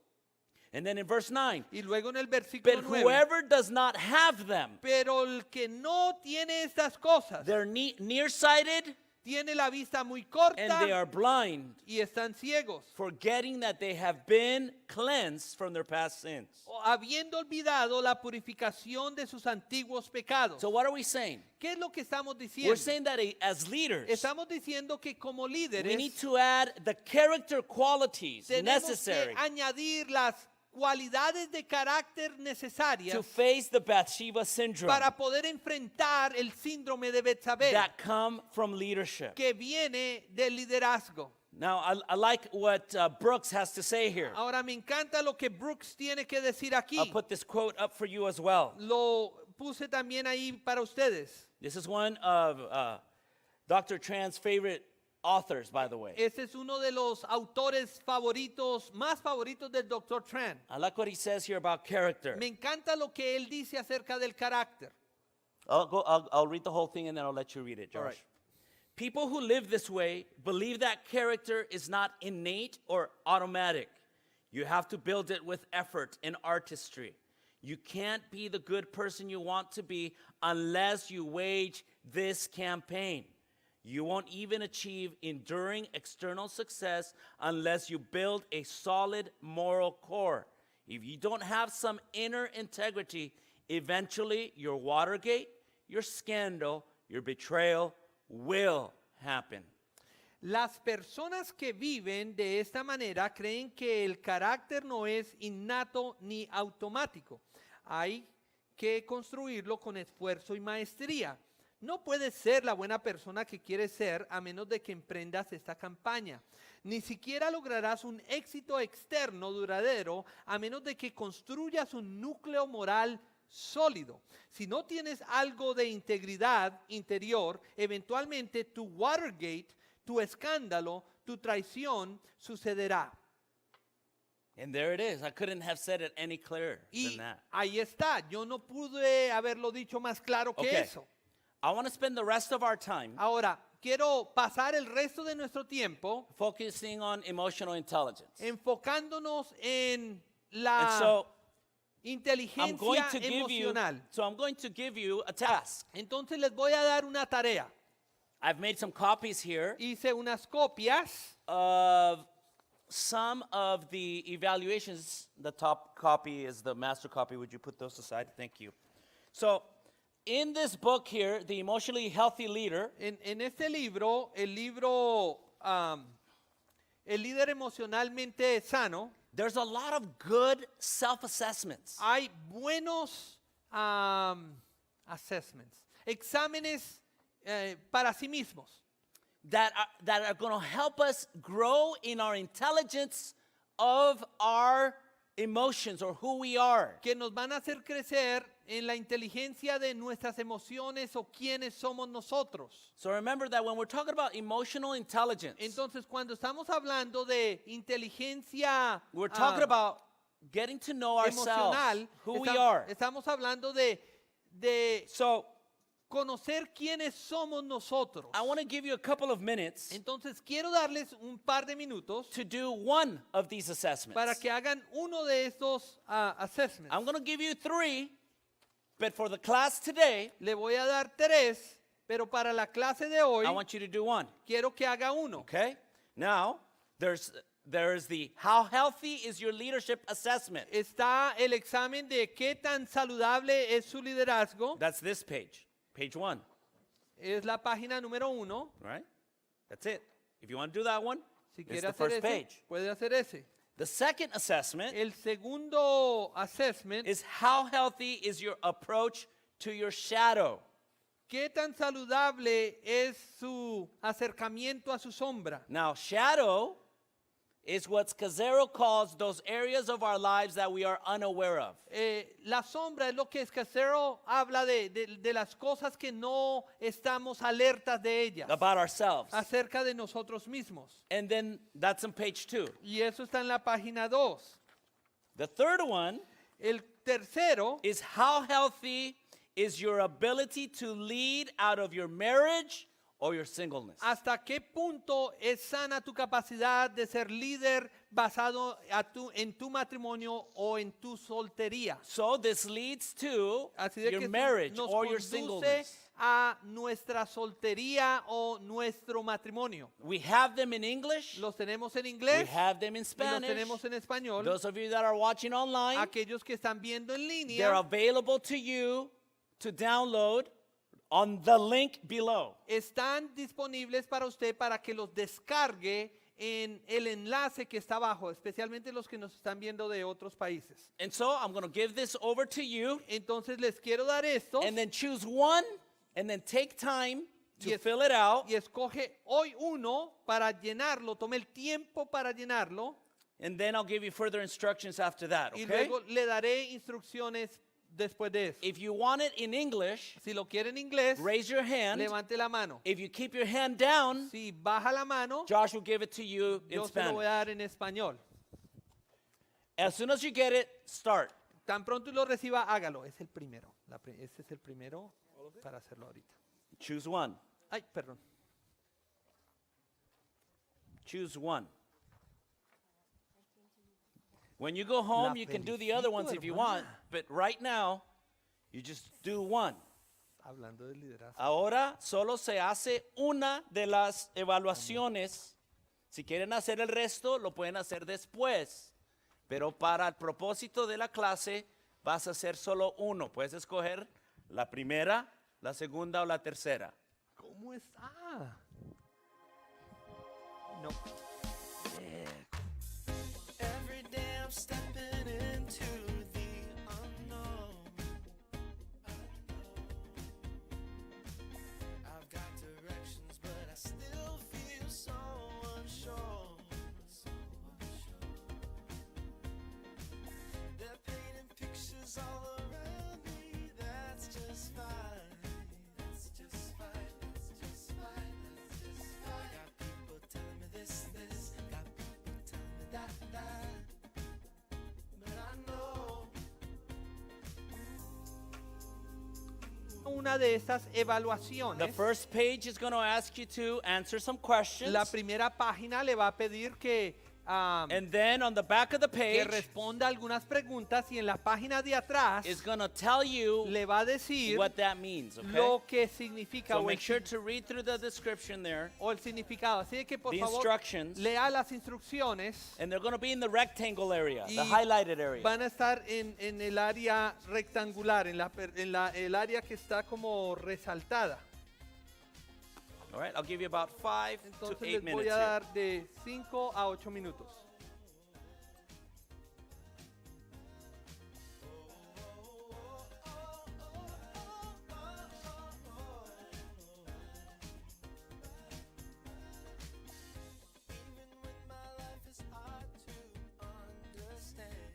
And then in verse 9, Y luego en el versículo but 9. whoever does not have them, Pero el que no tiene estas cosas they're nearsighted tiene la vista muy and they corta are blind, y están ciegos, forgetting that they have been cleansed from their past sins. habiendo olvidado la purificación de sus antiguos pecados. So what are we saying? ¿Qué es lo que estamos We're diciendo? saying that as leaders, Estamos diciendo que como we need líderes to add the character qualities tenemos necessary que añadir las cualidades de carácter to necesarias face the Bathsheba syndrome para poder enfrentar el síndrome de Betsabé that come from leadership. que viene del liderazgo. Now, I like what Brooks has to say here. Ahora me encanta lo que Brooks tiene que decir I'll aquí. put this quote up for you as well. Lo puse también ahí para ustedes. This is one of Dr. Tran's favorite authors, by the way. Este es uno de los autores favoritos, más favoritos del Dr. Tran. I like what he says here about character. Me encanta lo que él dice acerca del carácter. I'll read the whole thing and then I'll let you read it, Josh. All right. People who live this way believe that character is not innate or automatic. You have to build it with effort and artistry. You can't be the good person you want to be unless you wage this campaign. You won't even achieve enduring external success unless you build a solid moral core. If you don't have some inner integrity, eventually your Watergate, your scandal, your betrayal will happen. Las personas que viven de esta manera creen que el carácter no es innato ni automático. Hay que construirlo con esfuerzo y maestría. No puedes ser la buena persona que quieres ser a menos de que emprendas esta campaña. Ni siquiera lograrás un éxito externo duradero a menos de que construyas un núcleo moral sólido. Si no tienes algo de integridad interior, eventualmente tu Watergate, tu escándalo, tu traición sucederá. And there it is. I couldn't have said it any clearer than Y that. ahí está. Yo no pude haberlo dicho más claro que Okay. eso. I want to spend the rest of our time Ahora, quiero pasar el resto de nuestro tiempo focusing on emotional intelligence. enfocándonos en And la so I'm going inteligencia to give you emocional. a task. Entonces les voy a dar una tarea. I've made some copies here Hice unas copias of some of the evaluations. The top copy is the master copy. Would you put those aside? Thank you. So, in this book here, The Emotionally Healthy Leader, en este libro, el libro El líder emocionalmente sano. there's a lot of good self-assessments. Hay buenos assessments, exámenes para sí mismos that are going to help us grow in our intelligence of our emotions or who we are. que nos van a hacer crecer en la inteligencia de nuestras emociones o quiénes somos nosotros. So remember that when we're talking about emotional intelligence, Entonces, cuando estamos hablando de inteligencia we're talking about getting to know ourselves, emocional, who we are. estamos hablando de So conocer quiénes somos nosotros. I want to give you a couple of minutes Entonces, quiero darles un par de minutos to do one of these assessments. para que hagan uno de estos assessments. I'm going to give you 3, but for the class today, Le voy a dar 3, pero para la clase de hoy I want you to do 1. quiero que haga uno. Okay? Now, there's the how healthy is your leadership assessment. Está el examen de qué tan saludable es su liderazgo. That's this page, page 1. Es la página número 1. All right? That's it. If you want to do that one, Si it's quiere the hacer first ese, page. puede hacer ese. The second assessment El segundo assessment is how healthy is your approach to your shadow. ¿qué tan saludable es su acercamiento a su sombra? Now, shadow is what Casero calls those areas of our lives that we are unaware of. La sombra es lo que Escacero habla de las cosas que no estamos alertas de ellas, About ourselves. acerca de nosotros mismos. And then that's on page 2. Y eso está en la página 2. The third one El tercero is how healthy is your ability to lead out of your marriage or your singleness. ¿hasta qué punto es sana tu capacidad de ser líder basado en tu matrimonio o en tu soltería? So this leads to Así de your que marriage nos or your conduce singleness. a nuestra soltería o nuestro matrimonio. We have them in English. Los tenemos en We inglés have them in y los Spanish. tenemos en español. Those of you that are watching online, Aquellos que están viendo en they're línea available to you to download on the link below. están disponibles para usted para que los descargue en el enlace que está abajo, especialmente los que nos están viendo de otros países. And so I'm going to give this over to you Entonces les quiero dar esto and then choose one and then take time to Yes. fill it out. y escoge hoy uno para llenarlo, tome el tiempo para llenarlo And then I'll give you further instructions after that, y okay? luego le daré instrucciones después de eso. If you want it in English, Si lo quiere en inglés, raise your hand. levante la mano. If you keep your hand down, Si baja la mano, Josh will give it to you in yo se lo voy a Spanish. dar en español. As soon as you get it, start. Tan pronto lo reciba, hágalo. Es el primero. Ese es el primero para hacerlo ahorita. Choose one. Ay, perdón. Choose one. When you go home, you can do the other felicito, ones if you hermana. want, but right now, you just do one. Hablando de liderazgo. Ahora solo se hace una de las evaluaciones. Si quieren hacer el resto, lo pueden hacer después. Pero para el propósito de la clase, vas a hacer solo uno. Puedes escoger la primera, la segunda o la tercera. ¿Cómo está? No. Every day I'm stepping into the unknown. I've got directions, but I still feel so unsure. They're painting pictures all around me. That's just fine. That's just fine. That's just fine. That's just fine. Got people telling me this. Got people telling me that. But I know. Una de estas The evaluaciones. first page is going to ask you to answer some questions. La primera página le va a pedir que And then on the back of the que page responda algunas preguntas y en la página de atrás is going to tell you le va a decir what that means, okay? lo que significa So o, make sure to read through the description there, o el significado. Así que por the favor instructions, lea las instrucciones. and they're going to be in the rectangle area, the Y highlighted area. Van a estar en el área rectangular, el área que está como resaltada. All right, I'll give you about 5 to Entonces 8 les minutes voy here. a dar de 5 a 8 minutos. Even when my life is hard to understand,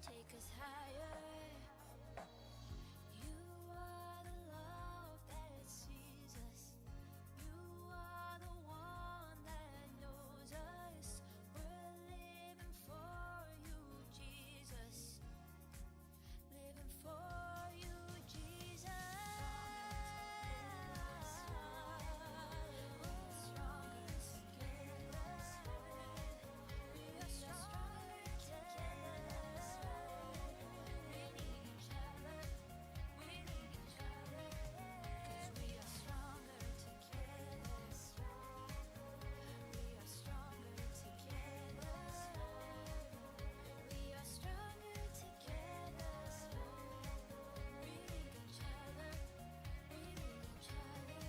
take us higher. You are the love that sees us. You are the one that knows us. We're living for you, Jesus. Living for you, Jesus. We're stronger together. We are stronger together. We need each other. We need each other. 'Cause we are stronger together. We are stronger together. We are stronger together. We need each other. We need each other.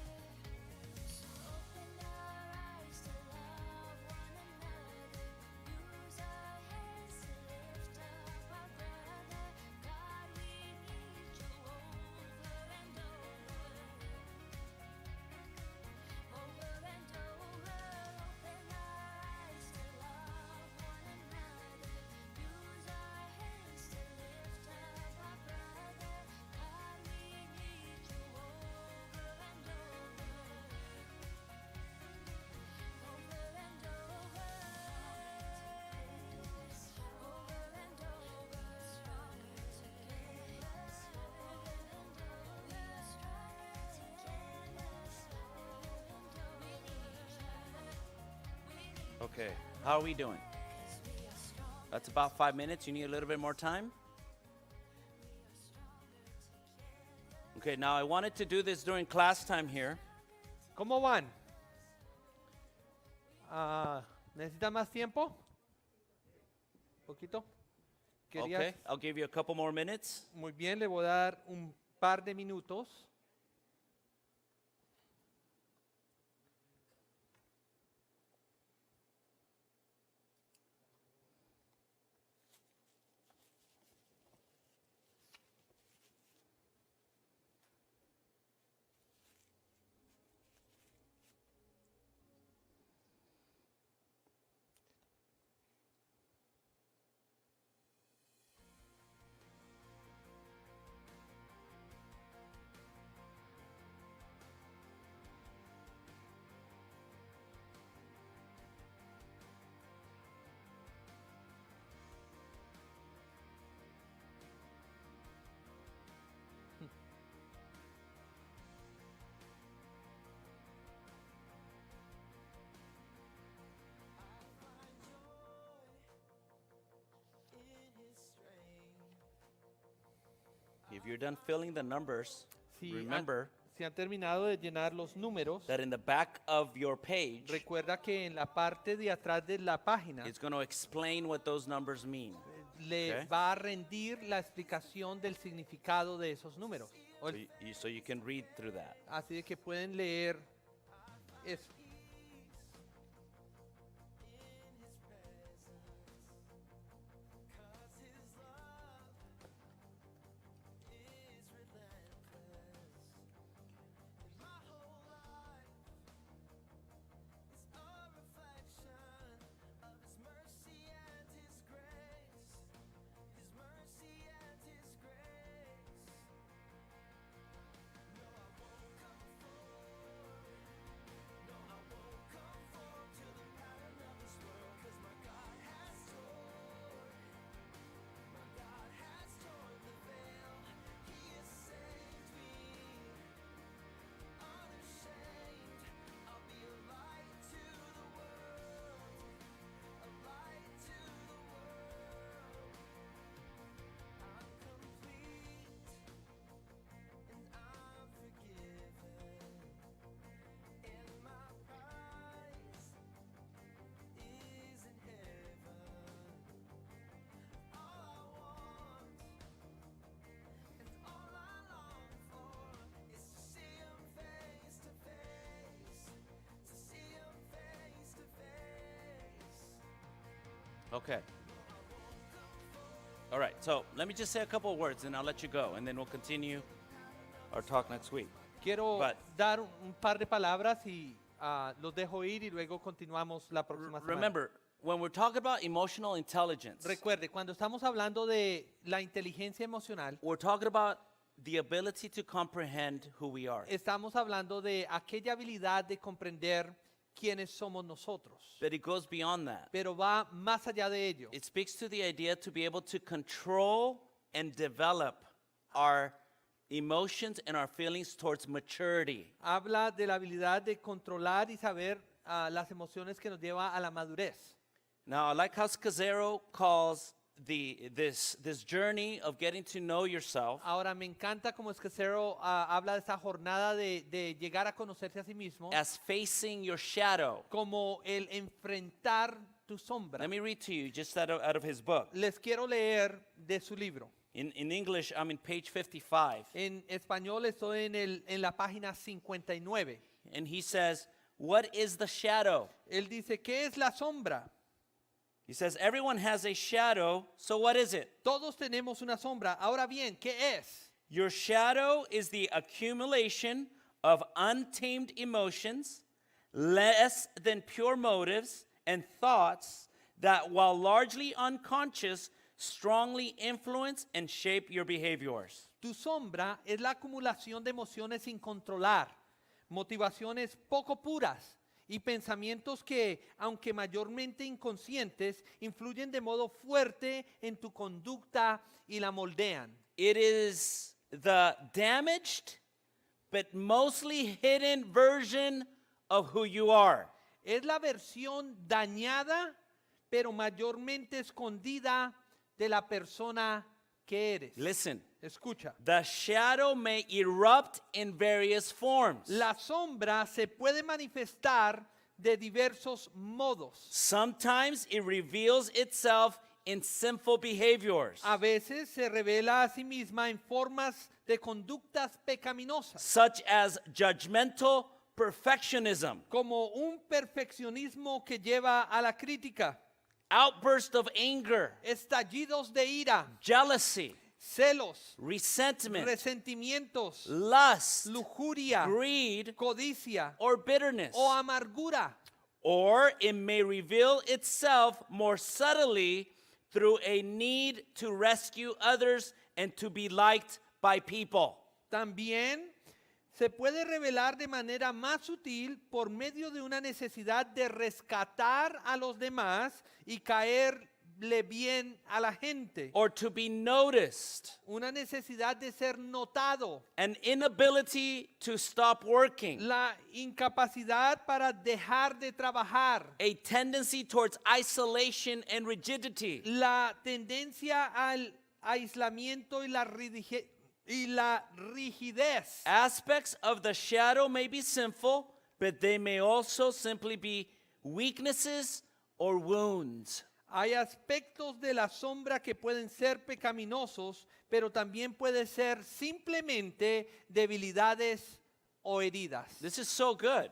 So open our eyes to love one another. Use our hands to lift up our brother. God, we need you over and over. Over and over. Open our eyes to love one another. Use our hands to lift up our brother. God, we need you over and over. Over and over. Over and over. Stronger together. We are stronger together. We need each other. We need Okay, how are we doing? That's about 5 minutes. You need a little bit more time? Okay, now I wanted to do this during class time here. ¿Cómo van? ¿Necesitan más tiempo? ¿Poquito? Querías- Okay, I'll give you a couple more minutes. Muy bien, le voy a dar un par de minutos. If you're done filling the numbers, Si remember si han terminado de llenar los números, that in the back of your page, recuerda que en la parte de atrás de la página it's going to explain what those numbers mean. le Okay. va a rendir la explicación del significado de esos números. O el- So you can read through that. Así de que pueden leer eso. Okay. All right, so let me just say a couple of words and I'll let you go, and then we'll continue our talk next week. Quiero But- dar un par de palabras y los dejo ir y luego continuamos la próxima semana. Remember, when we're talking about emotional intelligence, Recuerde, cuando estamos hablando de la inteligencia emocional, we're talking about the ability to comprehend who we are. estamos hablando de aquella habilidad de comprender quiénes somos nosotros. But it goes beyond that. Pero va más allá de ello. It speaks to the idea to be able to control and develop our emotions and our feelings towards maturity. Habla de la habilidad de controlar y saber las emociones que nos lleva a la madurez. Now, I like how Scazzero calls this journey of getting to know yourself Ahora me encanta como Esquecero habla de esta jornada de llegar a conocerse a sí mismo as facing your shadow. como el enfrentar tu sombra. Let me read to you just out of his book. Les quiero leer de su libro. In English, I'm in page 55. En español estoy en la página 59. And he says, what is the shadow? Él dice, ¿qué es la sombra? He says, everyone has a shadow, so what is it? Todos tenemos una sombra. Ahora bien, ¿qué es? Your shadow is the accumulation of untamed emotions, less than pure motives, and thoughts that, while largely unconscious, strongly influence and shape your behaviors. Tu sombra es la acumulación de emociones sin controlar, motivaciones poco puras y pensamientos que, aunque mayormente inconscientes, influyen de modo fuerte en tu conducta y la moldean. It is the damaged but mostly hidden version of who you are. Es la versión dañada, pero mayormente escondida de la persona que eres. Listen, Escucha. the shadow may erupt in various forms. La sombra se puede manifestar de diversos modos. Sometimes it reveals itself in sinful behaviors, A veces se revela a sí misma en formas de conductas pecaminosas, such as judgmental perfectionism, como un perfeccionismo que lleva a la crítica, outburst of anger, estallidos de ira, jealousy, celos, resentment, resentimientos, lust, lujuria, greed, codicia or bitterness. o amargura. Or it may reveal itself more subtly through a need to rescue others and to be liked by people. También se puede revelar de manera más sutil por medio de una necesidad de rescatar a los demás y caerle bien a la gente. Or to be noticed, Una necesidad de ser notado. an inability to stop working, La incapacidad para dejar de trabajar. a tendency towards isolation and rigidity, La tendencia al aislamiento y la rigidez. aspects of the shadow may be sinful, but they may also simply be weaknesses or wounds. Hay aspectos de la sombra que pueden ser pecaminosos, pero también puede ser simplemente debilidades o heridas. This is so good,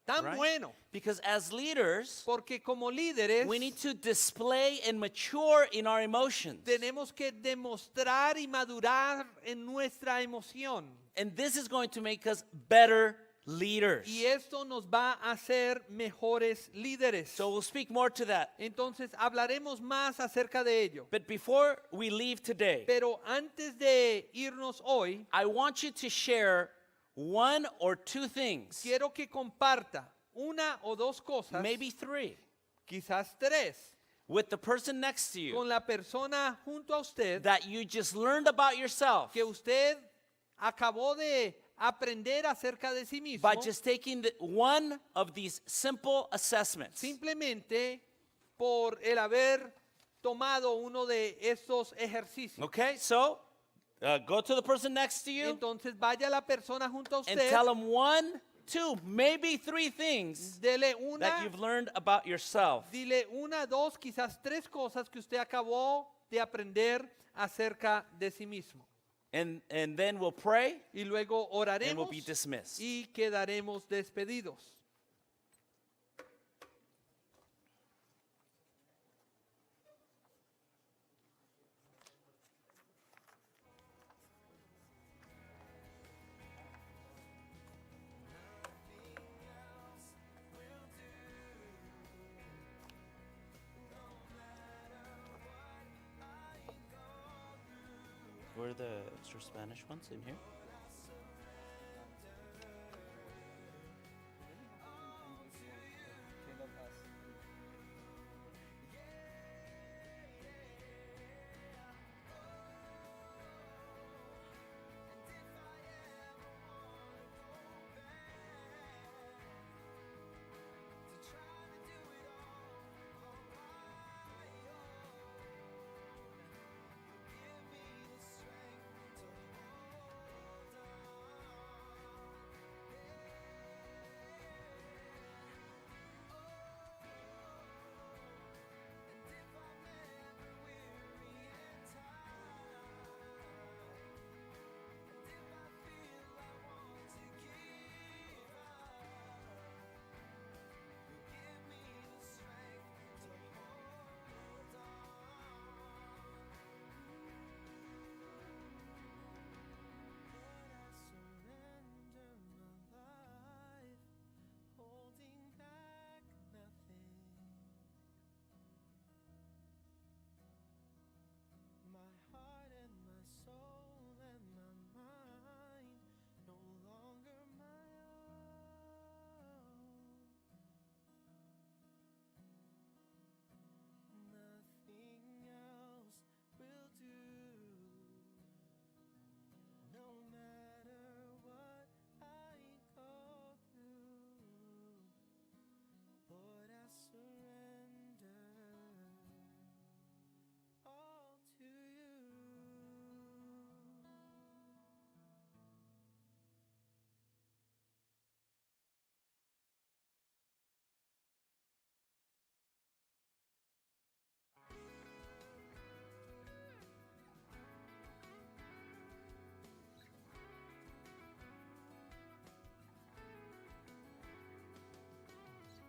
Tan right? bueno, Because as leaders, porque como líderes we need to display and mature in our emotions. tenemos que demostrar y madurar en nuestra emoción. And this is going to make us better leaders. Y esto nos va a hacer mejores líderes. So we'll speak more to that. Entonces hablaremos más acerca de ello. But before we leave today, Pero antes de irnos hoy, I want you to share one or two things, quiero que comparta una o dos cosas, maybe three, quizás tres, with the person next to you con la persona junto a usted that you just learned about yourself que usted acabó de aprender acerca de sí mismo, by just taking one of these simple assessments. simplemente por el haber tomado uno de estos ejercicios. Okay, so go to the person next to you Entonces vaya a la persona junto a and usted, tell them one, two, maybe three things dele that una, you've learned about yourself. dile una, dos, quizás tres cosas que usted acabó de aprender acerca de sí mismo. And then we'll pray Y luego and we'll oraremos be dismissed. y quedaremos despedidos. extra Spanish ones in here.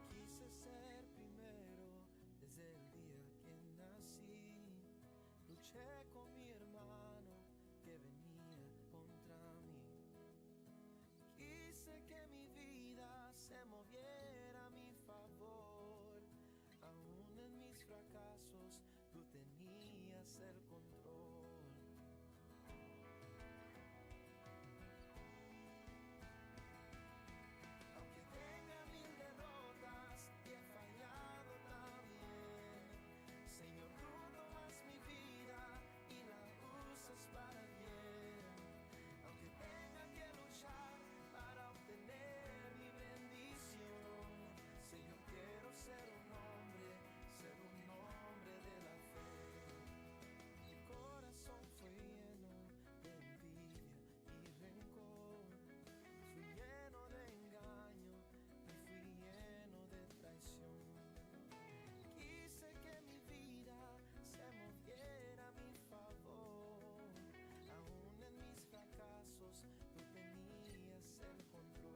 Quise ser primero desde el día que nací. Luché con mi hermano que venía contra mí. Quise que mi vida se moviera a mi favor. Aún en mis fracasos tú tenías el control. Aunque tenga mil derrotas y he fallado también, Señor, tú tomas mi vida y la usas para bien. Aunque tenga que luchar para obtener mi bendición, Señor, quiero ser un hombre de la fe. Mi corazón fue lleno de envidia y rencor. Fui lleno de engaño y fui lleno de traición. Quise que mi vida se moviera a mi favor. Aún en mis fracasos tú tenías el control.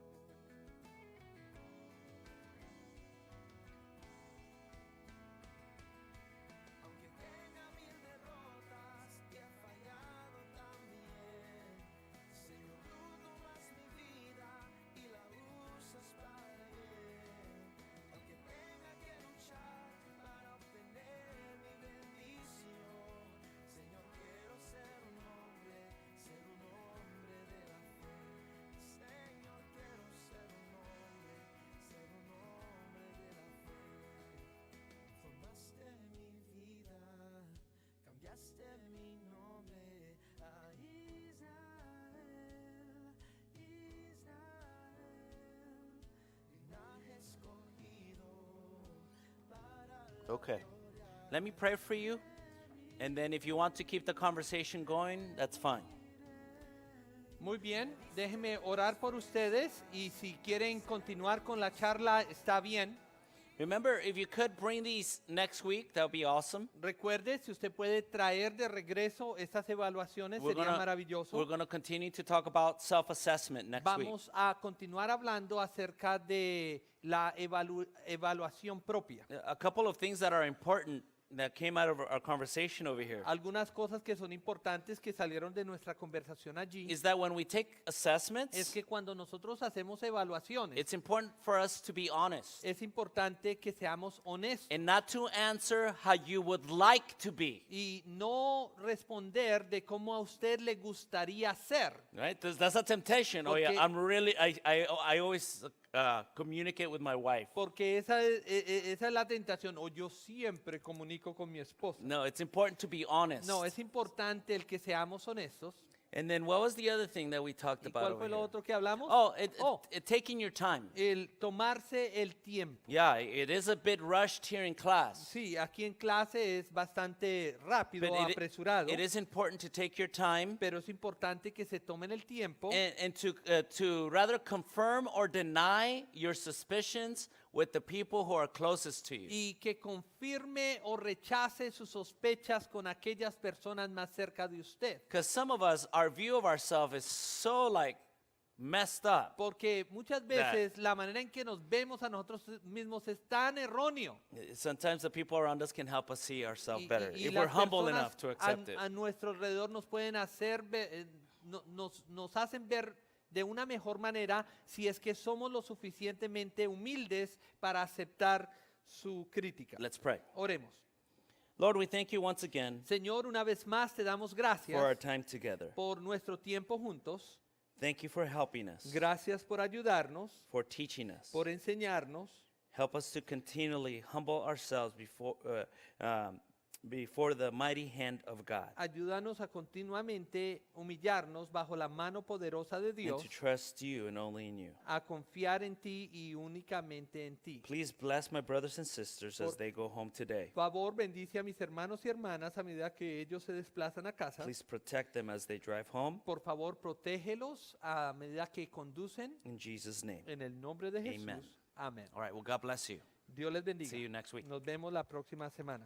Aunque tenga mil derrotas y he fallado también, Señor, tú tomas mi vida y la usas para bien. Aunque tenga que luchar para obtener mi bendición, Señor, quiero ser un hombre de la fe. Señor, quiero ser un hombre de la fe. Formaste mi vida, cambiaste mi nombre a Israel, linaje escogido para la Okay. Let me pray for you. And then if you want to keep the conversation going, that's fine. Muy bien, déjenme orar por ustedes y si quieren continuar con la charla está bien. Remember, if you could bring these next week, that would be awesome. Recuerde, si usted puede traer de regreso estas evaluaciones, sería maravilloso. we're gonna continue to talk about self-assessment next week. Vamos a continuar hablando acerca de la evaluación propia. A couple of things that are important that came out of our conversation over here Algunas cosas que son importantes que salieron de nuestra conversación allí is that when we take assessments, es que cuando nosotros hacemos evaluaciones, it's important for us to be honest es importante que seamos honestos and not to answer how you would like to be. y no responder de cómo a usted le gustaría ser. Right? That's a temptation. Oh yeah, Porque- I'm really. I always communicate with my wife. Porque esa es la tentación. O yo siempre comunico con mi esposa. No, it's important to be honest. No, es importante el que seamos honestos. And then what was the other thing that we talked ¿Y about cuál over fue lo here? otro que hablamos? Oh, Oh, taking your time. el tomarse el tiempo. Yeah, it is a bit rushed here in class. Sí, aquí en clase es bastante rápido, But apresurado, it is important to take your time pero es importante que se tomen el tiempo and to rather confirm or deny your suspicions with the people who are closest to you. y que confirme o rechace sus sospechas con aquellas personas más cerca de usted. Because some of us, our view of ourselves is so like messed up. Porque muchas veces la manera en que nos vemos a nosotros mismos es tan erróneo. Sometimes the people around us can help us see ourselves Y- better y if las we're humble personas enough to accept it. a nuestro alrededor nos pueden hacer, nos hacen ver de una mejor manera si es que somos lo suficientemente humildes para aceptar su crítica. Let's pray. Oremos. Lord, we thank you once again Señor, una vez más te damos for our gracias time together. por nuestro tiempo juntos. Thank you for helping us, Gracias por ayudarnos, for teaching us. por enseñarnos. Help us to continually humble ourselves before the mighty hand of God Ayúdanos a continuamente humillarnos bajo la mano poderosa de and Dios, to trust you and only in you. a confiar en ti y únicamente en ti. Please bless my brothers and sisters as they go home today. Por favor, bendice a mis hermanos y hermanas a medida que ellos se desplazan a casa. Please protect them as they drive home. Por favor, protégelos a medida que conducen. In Jesus' name. En el nombre de Jesús. Amen. Amén. All right, well, God bless you. Dios les bendiga. See you next week. Nos vemos la próxima semana.